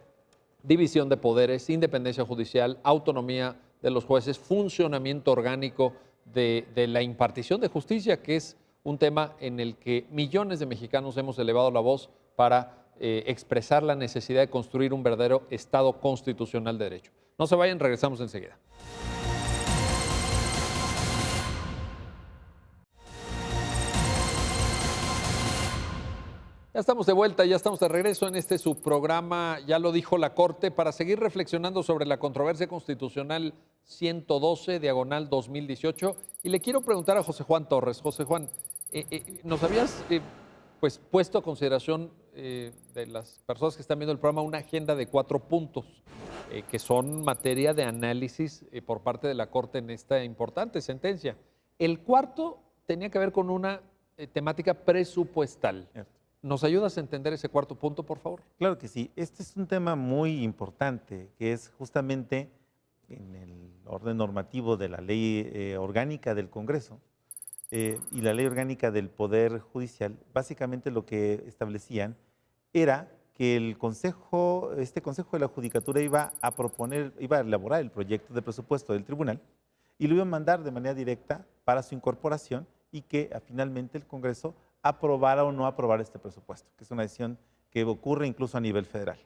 Speaker 1: división de poderes, independencia judicial, autonomía de los jueces, funcionamiento orgánico de la impartición de justicia, que es un tema en el que millones de mexicanos hemos elevado la voz para expresar la necesidad de construir un verdadero Estado constitucional de derecho. No se vayan, regresamos enseguida. Ya estamos de vuelta, ya estamos de regreso en este subprograma, ya lo dijo la Corte, para seguir reflexionando sobre la controversia constitucional 112, diagonal 2018. Y le quiero preguntar a José Juan Torres. José Juan, nos habías pues, puesto a consideración de las personas que están viendo el programa una agenda de 4 puntos, que son materia de análisis por parte de la Corte en esta importante sentencia. El cuarto tenía que ver con una temática presupuestal. ¿Nos ayudas a entender ese cuarto punto, por favor?
Speaker 2: Claro que sí. Este es un tema muy importante, que es justamente en el orden normativo de la ley orgánica del Congreso y la ley orgánica del Poder Judicial. Básicamente lo que establecían era que el este Consejo de la Judicatura iba a elaborar el proyecto de presupuesto del tribunal y lo iba a mandar de manera directa para su incorporación y que finalmente el Congreso aprobara o no aprobara este presupuesto, que es una decisión que ocurre incluso a nivel federal.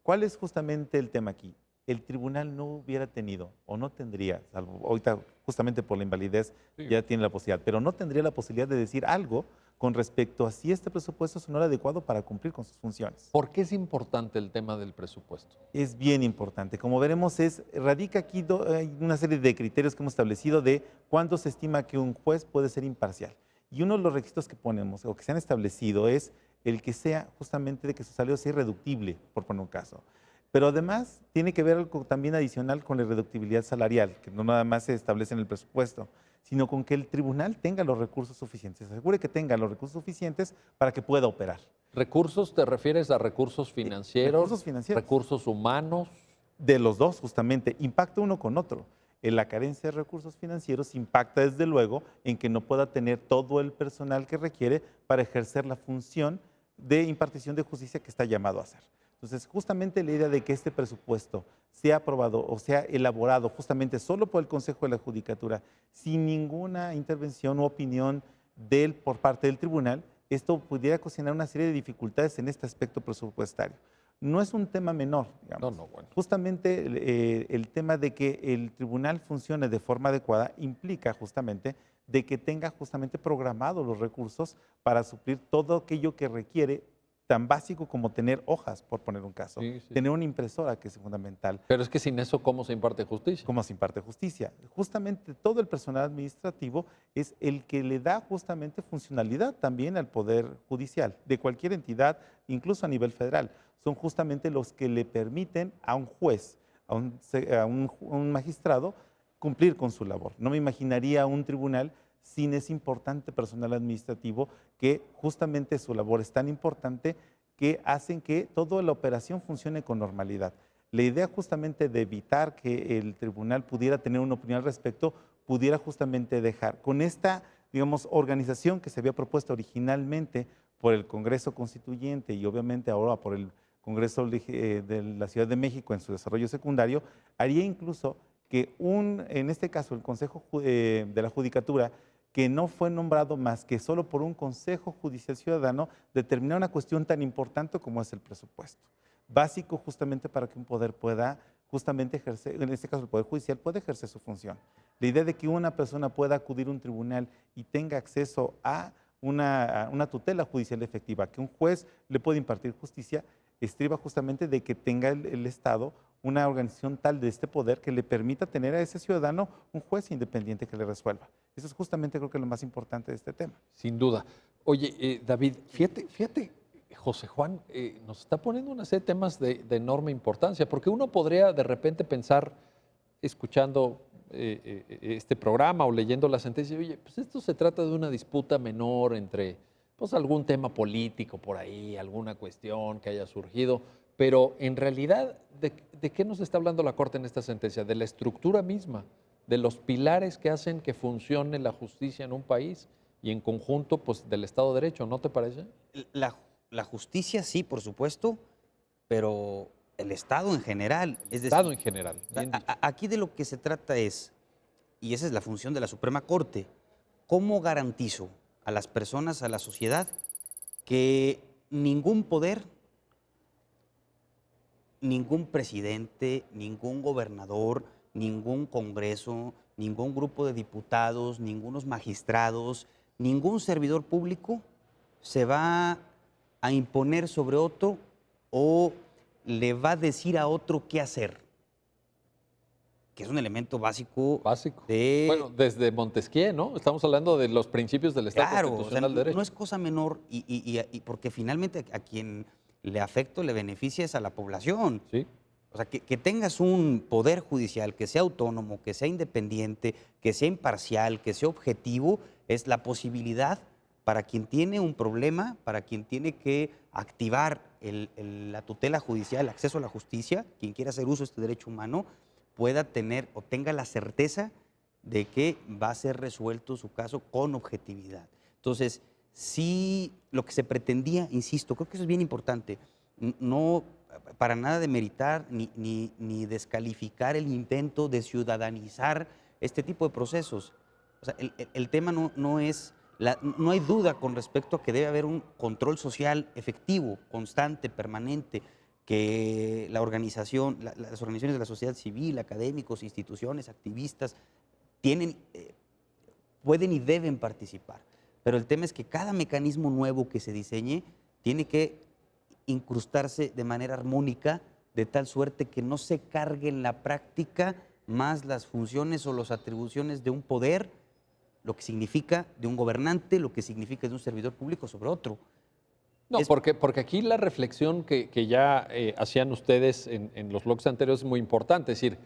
Speaker 2: ¿Cuál es justamente el tema aquí? El tribunal no hubiera tenido o no tendría, salvo ahorita justamente por la invalidez ya tiene la posibilidad, pero no tendría la posibilidad de decir algo con respecto a si este presupuesto es o no el adecuado para cumplir con sus funciones.
Speaker 1: ¿Por qué es importante el tema del presupuesto?
Speaker 2: Es bien importante. Como veremos, radica aquí hay una serie de criterios que hemos establecido de cuándo se estima que un juez puede ser imparcial. Y uno de los requisitos que ponemos o que se han establecido es el que sea justamente de que su salario sea irreductible, por poner un caso. Pero además tiene que ver algo también adicional con la irreductibilidad salarial, que no nada más se establece en el presupuesto, sino con que el tribunal tenga los recursos suficientes, se asegure que tenga los recursos suficientes para que pueda operar.
Speaker 1: ¿Recursos te refieres a recursos financieros? ¿Recursos humanos?
Speaker 2: De los dos, justamente. Impacta uno con otro. La carencia de recursos financieros impacta desde luego en que no pueda tener todo el personal que requiere para ejercer la función de impartición de justicia que está llamado a hacer. Entonces, justamente la idea de que este presupuesto sea aprobado o sea elaborado justamente solo por el Consejo de la Judicatura, sin ninguna intervención u opinión por parte del tribunal, esto pudiera ocasionar una serie de dificultades en este aspecto presupuestario. No es un tema menor, digamos.
Speaker 1: Bueno.
Speaker 2: Justamente el tema de que el tribunal funcione de forma adecuada implica justamente de que tenga justamente programados los recursos para suplir todo aquello que requiere, tan básico como tener hojas, por poner un caso.
Speaker 1: Sí.
Speaker 2: Tener una impresora, que es fundamental.
Speaker 1: Pero es que sin eso, ¿cómo se imparte justicia?
Speaker 2: ¿Cómo se imparte justicia? Justamente todo el personal administrativo es el que le da justamente funcionalidad también al Poder Judicial, de cualquier entidad, incluso a nivel federal. Son justamente los que le permiten a un juez, a un magistrado, cumplir con su labor. No me imaginaría un tribunal sin ese importante personal administrativo que justamente su labor es tan importante que hacen que toda la operación funcione con normalidad. La idea justamente de evitar que el tribunal pudiera tener una opinión al respecto, pudiera justamente dejar con esta, digamos, organización que se había propuesto originalmente por el Congreso Constituyente y obviamente ahora por el Congreso de la Ciudad de México en su desarrollo secundario, haría incluso que en este caso el Consejo de la Judicatura, que no fue nombrado más que solo por un Consejo Judicial Ciudadano, determinar una cuestión tan importante como es el presupuesto. Básico justamente para que un poder pueda justamente ejercer, en este caso el Poder Judicial, puede ejercer su función. La idea de que una persona pueda acudir a un tribunal y tenga acceso a una tutela judicial efectiva, que un juez le puede impartir justicia, estriba justamente de que tenga el Estado una organización tal de este poder que le permita tener a ese ciudadano un juez independiente que le resuelva. Eso es justamente creo que lo más importante de este tema.
Speaker 1: Sin duda. Oye, David, fíjate, José Juan, nos está poniendo una serie de temas de enorme importancia, porque uno podría de repente pensar, escuchando este programa o leyendo la sentencia, oye, pues esto se trata de una disputa menor entre pues algún tema político por ahí, alguna cuestión que haya surgido, pero en realidad, ¿de qué nos está hablando la Corte en esta sentencia? De la estructura misma, de los pilares que hacen que funcione la justicia en un país y en conjunto pues del Estado de Derecho, ¿no te parece?
Speaker 3: La justicia sí, por supuesto, pero el Estado en general.
Speaker 1: El Estado en general.
Speaker 3: Aquí de lo que se trata es, y esa es la función de la Suprema Corte, ¿cómo garantizo a las personas, a la sociedad, que ningún poder, ningún presidente, ningún gobernador, ningún congreso, ningún grupo de diputados, ningunos magistrados, ningún servidor público se va a imponer sobre otro o le va a decir a otro qué hacer, que es un elemento básico.
Speaker 1: Básico.
Speaker 3: Bueno,
Speaker 1: desde Montesquieu, ¿no? Estamos hablando de los principios del Estado constitucional de derecho.
Speaker 3: No es cosa menor y porque finalmente a quien le afecta o le beneficia es a la población.
Speaker 1: Sí.
Speaker 3: O sea, que tengas un poder judicial que sea autónomo, que sea independiente, que sea imparcial, que sea objetivo, es la posibilidad para quien tiene un problema, para quien tiene que activar la tutela judicial, el acceso a la justicia, quien quiera hacer uso de este derecho humano, pueda tener o tenga la certeza de que va a ser resuelto su caso con objetividad. Entonces, sí, lo que se pretendía, insisto, creo que eso es bien importante, no para nada demeritar ni descalificar el intento de ciudadanizar este tipo de procesos. O sea, el tema no es, no hay duda con respecto a que debe haber un control social efectivo, constante, permanente, que la organización, las organizaciones de la sociedad civil, académicos, instituciones, activistas, pueden y deben participar. Pero el tema es que cada mecanismo nuevo que se diseñe tiene que incrustarse de manera armónica, de tal suerte que no se cargue en la práctica más las funciones o las atribuciones de un poder, lo que significa de un gobernante, lo que significa de un servidor público sobre otro.
Speaker 1: No, porque aquí la reflexión que ya hacían ustedes en los bloques anteriores es muy importante. Es decir,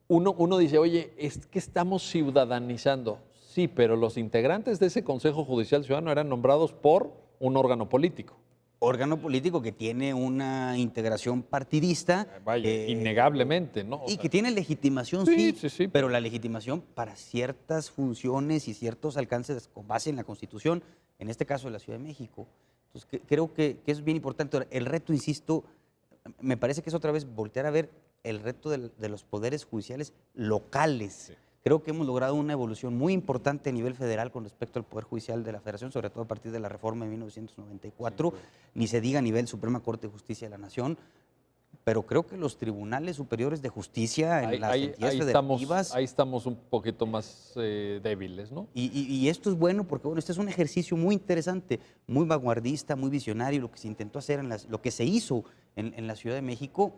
Speaker 1: uno dice, oye, es que estamos ciudadanizando. Sí, pero los integrantes de ese Consejo Judicial Ciudadano eran nombrados por un órgano político.
Speaker 3: Órgano político que tiene una integración partidista.
Speaker 1: Vaya, innegablemente, ¿no?
Speaker 3: Y que tiene legitimación, sí, pero la legitimación para ciertas funciones y ciertos alcances con base en la Constitución, en este caso de la Ciudad de México. Entonces, creo que es bien importante. El reto, insisto, me parece que es otra vez voltear a ver el reto de los poderes judiciales locales. Sí. Creo que hemos logrado una evolución muy importante a nivel federal con respecto al Poder Judicial de la Federación, sobre todo a partir de la reforma de 1994, ni se diga a nivel Suprema Corte de Justicia de la Nación, pero creo que los tribunales superiores de justicia en las entidades federativas...
Speaker 1: Ahí estamos un poquito más débiles, ¿no?
Speaker 3: Y esto es bueno porque, bueno, este es un ejercicio muy interesante, muy vanguardista, muy visionario, lo que se intentó hacer, lo que se hizo en la Ciudad de México,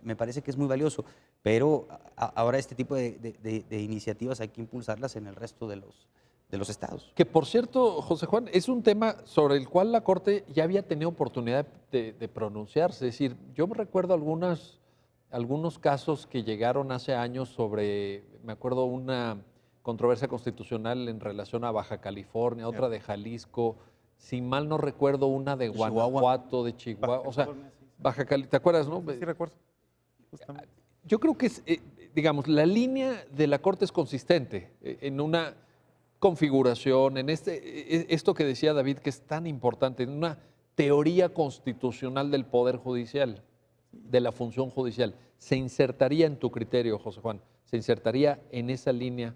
Speaker 3: me parece que es muy valioso. Pero ahora este tipo de iniciativas hay que impulsarlas en el resto de los estados.
Speaker 1: Que por cierto, José Juan, es un tema sobre el cual la Corte ya había tenido oportunidad de pronunciarse. Es decir, yo me recuerdo algunos casos que llegaron hace años sobre, me acuerdo una controversia constitucional en relación a Baja California, otra de Jalisco, si mal no recuerdo una de Guanajuato, de Chihuahua, o sea, Baja California, ¿te acuerdas, no?
Speaker 2: Sí, recuerdo. Justamente.
Speaker 1: Yo creo que, digamos, la línea de la Corte es consistente en una configuración, en esto que decía David, que es tan importante, en una teoría constitucional del Poder Judicial, de la función judicial. ¿Se insertaría en tu criterio, José Juan? ¿Se insertaría en esa línea,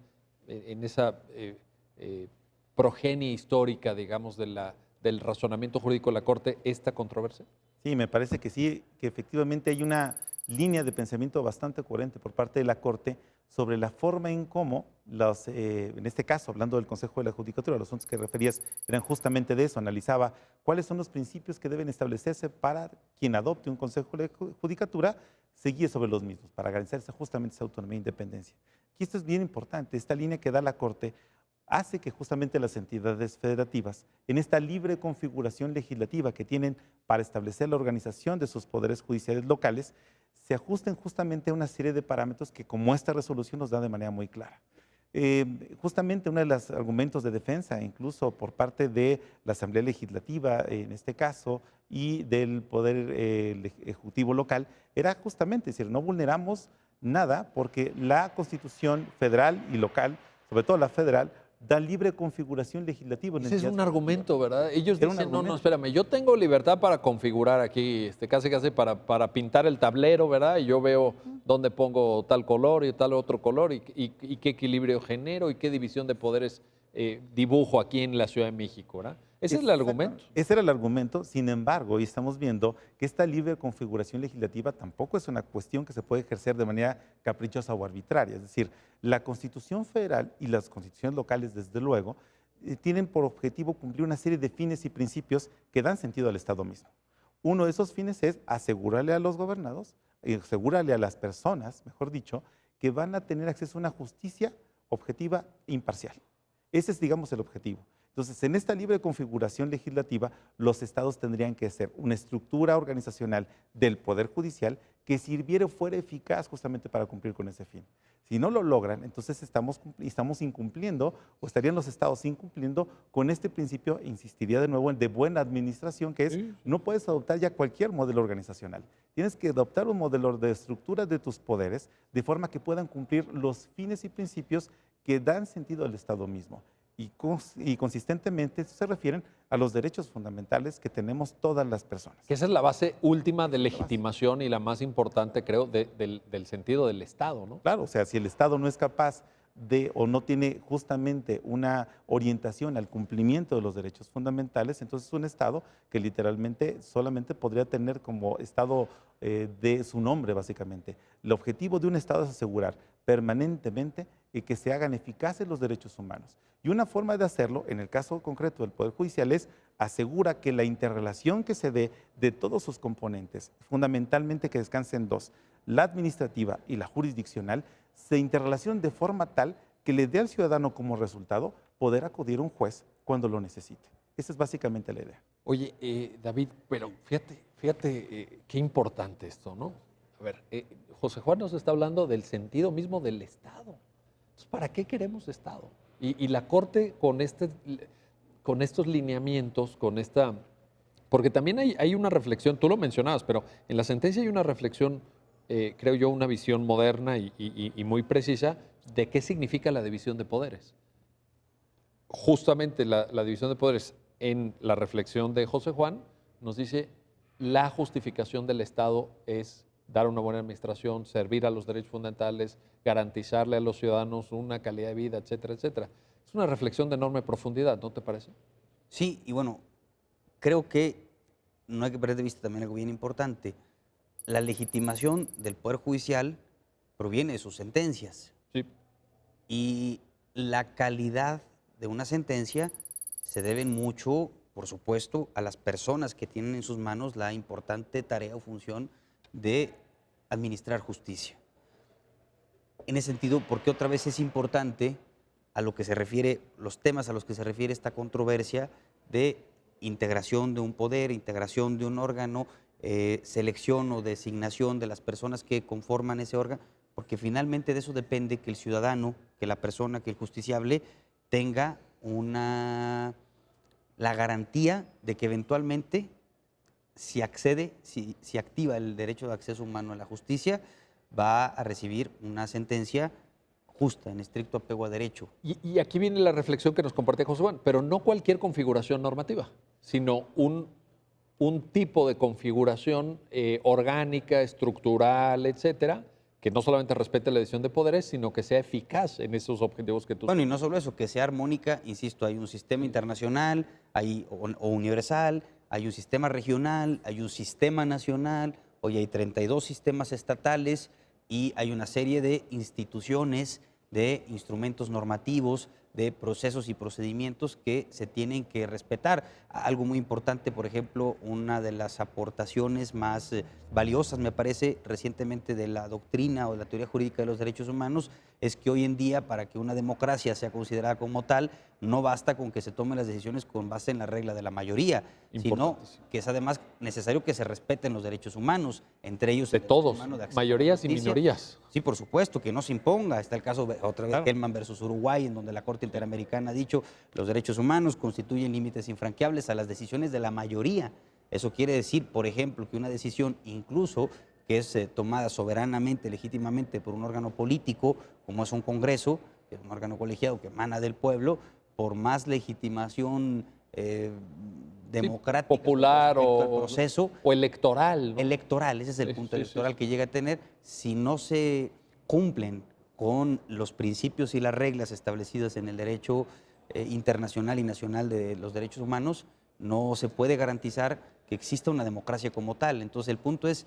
Speaker 1: en esa progenie histórica, digamos, del razonamiento jurídico de la Corte, esta controversia?
Speaker 2: Sí, me parece que sí, que efectivamente hay una línea de pensamiento bastante coherente por parte de la Corte sobre la forma en cómo, en este caso, hablando del Consejo de la Judicatura, los asuntos que referías eran justamente de eso, analizaba cuáles son los principios que deben establecerse para quien adopte un Consejo de Judicatura, seguir sobre los mismos, para garantizarse justamente esa autonomía e independencia. Y esto es bien importante, esta línea que da la Corte hace que justamente las entidades federativas, en esta libre configuración legislativa que tienen para establecer la organización de sus poderes judiciales locales, se ajusten justamente a una serie de parámetros que, como esta resolución, nos da de manera muy clara. Justamente uno de los argumentos de defensa, incluso por parte de la Asamblea Legislativa, en este caso, y del Poder Ejecutivo local, era justamente decir, no vulneramos nada porque la Constitución federal y local, sobre todo la federal, da libre configuración legislativa.
Speaker 1: Ese es un argumento, ¿verdad? Ellos dicen, no, espérame, yo tengo libertad para configurar aquí, casi para pintar el tablero, ¿verdad? Y yo veo dónde pongo tal color y tal otro color y qué equilibrio genero y qué división de poderes dibujo aquí en la Ciudad de México, ¿verdad? Ese es el argumento.
Speaker 2: Ese era el argumento, sin embargo, y estamos viendo que esta libre configuración legislativa tampoco es una cuestión que se puede ejercer de manera caprichosa o arbitraria. Es decir, la Constitución Federal y las constituciones locales, desde luego, tienen por objetivo cumplir una serie de fines y principios que dan sentido al Estado mismo. Uno de esos fines es asegurarle a los gobernados, asegurarle a las personas, mejor dicho, que van a tener acceso a una justicia objetiva e imparcial. Ese es, digamos, el objetivo. Entonces, en esta libre configuración legislativa, los estados tendrían que ser una estructura organizacional del Poder Judicial que sirviera o fuera eficaz justamente para cumplir con ese fin. Si no lo logran, entonces estamos incumpliendo o estarían los estados incumpliendo con este principio, insistiría de nuevo, de buena administración, que es no puedes adoptar ya cualquier modelo organizacional. Tienes que adoptar un modelo de estructura de tus poderes de forma que puedan cumplir los fines y principios que dan sentido al Estado mismo. Y consistentemente se refieren a los derechos fundamentales que tenemos todas las personas.
Speaker 1: Que esa es la base última de legitimación y la más importante, creo, del sentido del Estado, ¿no?
Speaker 2: Claro, o sea, si el Estado no es capaz de o no tiene justamente una orientación al cumplimiento de los derechos fundamentales, entonces es un Estado que literalmente solamente podría tener como Estado de su nombre, básicamente. El objetivo de un Estado es asegurar permanentemente que se hagan eficaces los derechos humanos. Y una forma de hacerlo, en el caso concreto del Poder Judicial, es asegura que la interrelación que se dé de todos sus componentes, fundamentalmente que descansen dos, la administrativa y la jurisdiccional, se interrelacionan de forma tal que le dé al ciudadano como resultado poder acudir a un juez cuando lo necesite. Esa es básicamente la idea.
Speaker 1: Oye, David, pero fíjate qué importante esto, ¿no? A ver, José Juan nos está hablando del sentido mismo del Estado. Entonces, ¿para qué queremos Estado? Y la Corte con estos lineamientos, porque también hay una reflexión, tú lo mencionabas, pero en la sentencia hay una reflexión, creo yo, una visión moderna y muy precisa de qué significa la división de poderes. Justamente la división de poderes en la reflexión de José Juan nos dice la justificación del Estado es dar una buena administración, servir a los derechos fundamentales, garantizarle a los ciudadanos una calidad de vida, etcétera, etcétera. Es una reflexión de enorme profundidad, ¿no te parece?
Speaker 3: Sí, y bueno, creo que no hay que perder de vista también algo bien importante. La legitimación del Poder Judicial proviene de sus sentencias.
Speaker 1: Sí.
Speaker 3: Y la calidad de una sentencia se debe mucho, por supuesto, a las personas que tienen en sus manos la importante tarea o función de administrar justicia. En ese sentido, porque otra vez es importante a lo que se refiere, los temas a los que se refiere esta controversia de integración de un poder, integración de un órgano, selección o designación de las personas que conforman ese órgano, porque finalmente de eso depende que el ciudadano, que la persona, que el justiciable tenga la garantía de que eventualmente si accede, si activa el derecho de acceso humano a la justicia, va a recibir una sentencia justa, en estricto apego a derecho.
Speaker 1: Y aquí viene la reflexión que nos compartía José Juan, pero no cualquier configuración normativa, sino un tipo de configuración orgánica, estructural, etcétera, que no solamente respete la división de poderes, sino que sea eficaz en esos objetivos que tú...
Speaker 3: Bueno, y no solo eso, que sea armónica, insisto, hay un sistema internacional o universal, hay un sistema regional, hay un sistema nacional, hoy hay 32 sistemas estatales y hay una serie de instituciones, de instrumentos normativos, de procesos y procedimientos que se tienen que respetar. Algo muy importante, por ejemplo, una de las aportaciones más valiosas, me parece, recientemente de la doctrina o de la teoría jurídica de los derechos humanos, es que hoy en día, para que una democracia sea considerada como tal, no basta con que se tomen las decisiones con base en la regla de la mayoría, sino que es además necesario que se respeten los derechos humanos, entre ellos
Speaker 1: de todos, mayorías y minorías.
Speaker 3: Sí, por supuesto, que no se imponga. Está el caso, otra vez, Hellman versus Uruguay, en donde la Corte Interamericana ha dicho los derechos humanos constituyen límites infranqueables a las decisiones de la mayoría. Eso quiere decir, por ejemplo, que una decisión incluso que es tomada soberanamente, legítimamente por un órgano político, como es un Congreso, que es un órgano colegiado que emana del pueblo, por más legitimación democrática,
Speaker 1: popular
Speaker 3: proceso,
Speaker 1: o electoral, ¿no?
Speaker 3: Electoral, ese es el punto electoral que llega a tener. Si no se cumplen con los principios y las reglas establecidas en el derecho internacional y nacional de los derechos humanos, no se puede garantizar que exista una democracia como tal. Entonces el punto es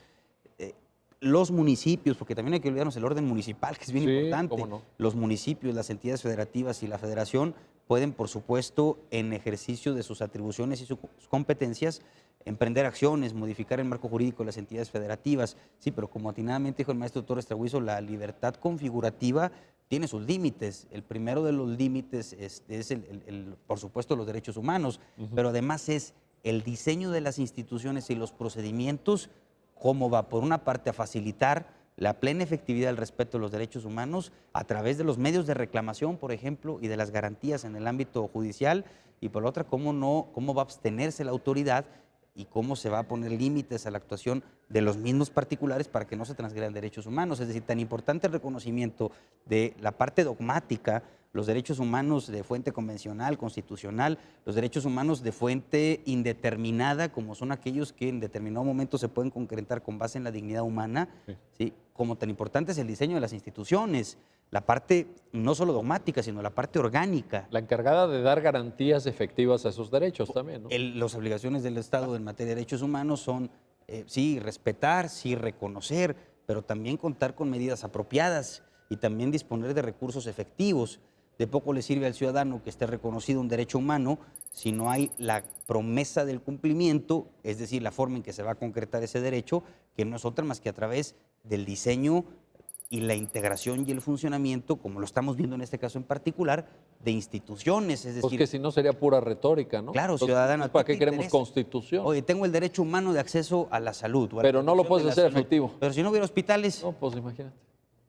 Speaker 3: los municipios, porque también hay que olvidarnos el orden municipal, que es bien importante.
Speaker 1: Cómo no.
Speaker 3: Los municipios, las entidades federativas y la federación pueden, por supuesto, en ejercicio de sus atribuciones y sus competencias, emprender acciones, modificar el marco jurídico de las entidades federativas. Sí, pero como atinadamente dijo el maestro Torres Traguizo, la libertad configurativa tiene sus límites. El primero de los límites es por supuesto, los derechos humanos, pero además es el diseño de las instituciones y los procedimientos, cómo va, por una parte, a facilitar la plena efectividad del respeto de los derechos humanos a través de los medios de reclamación, por ejemplo, y de las garantías en el ámbito judicial, y por la otra, cómo va a abstenerse la autoridad y cómo se va a poner límites a la actuación de los mismos particulares para que no se transgredan derechos humanos. Es decir, tan importante el reconocimiento de la parte dogmática, los derechos humanos de fuente convencional, constitucional, los derechos humanos de fuente indeterminada, como son aquellos que en determinado momento se pueden concretar con base en la dignidad humana, ¿sí? Como tan importante es el diseño de las instituciones, la parte no solo dogmática, sino la parte orgánica.
Speaker 1: La encargada de dar garantías efectivas a esos derechos también, ¿no?
Speaker 3: Las obligaciones del Estado en materia de derechos humanos son, sí, respetar, sí, reconocer, pero también contar con medidas apropiadas y también disponer de recursos efectivos. De poco le sirve al ciudadano que esté reconocido un derecho humano si no hay la promesa del cumplimiento, es decir, la forma en que se va a concretar ese derecho, que no es otra más que a través del diseño y la integración y el funcionamiento, como lo estamos viendo en este caso en particular, de instituciones. Es decir,
Speaker 1: Pues que si no sería pura retórica, ¿no?
Speaker 3: Claro,
Speaker 1: Entonces,
Speaker 3: ciudadano.
Speaker 1: ¿para qué queremos constitución?
Speaker 3: Oye, tengo el derecho humano de acceso a la salud.
Speaker 1: Pero no lo puedes hacer efectivo.
Speaker 3: Pero si no hubiera hospitales,
Speaker 1: No, pues imagínate.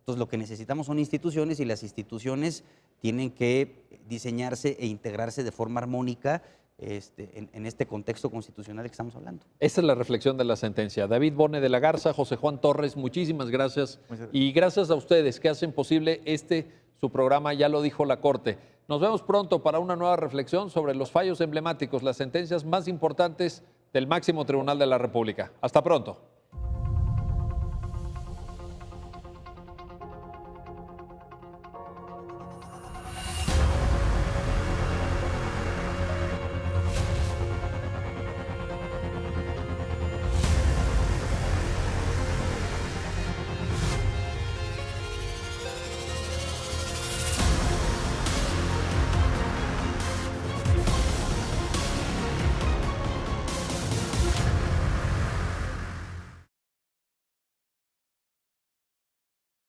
Speaker 3: entonces lo que necesitamos son instituciones y las instituciones tienen que diseñarse e integrarse de forma armónica en este contexto constitucional que estamos hablando.
Speaker 1: Esa es la reflexión de la sentencia. David Bone de la Garza, José Juan Torres, muchísimas gracias. Y gracias a ustedes que hacen posible su programa, ya lo dijo la Corte. Nos vemos pronto para una nueva reflexión sobre los fallos emblemáticos, las sentencias más importantes del máximo tribunal de la República. Hasta pronto.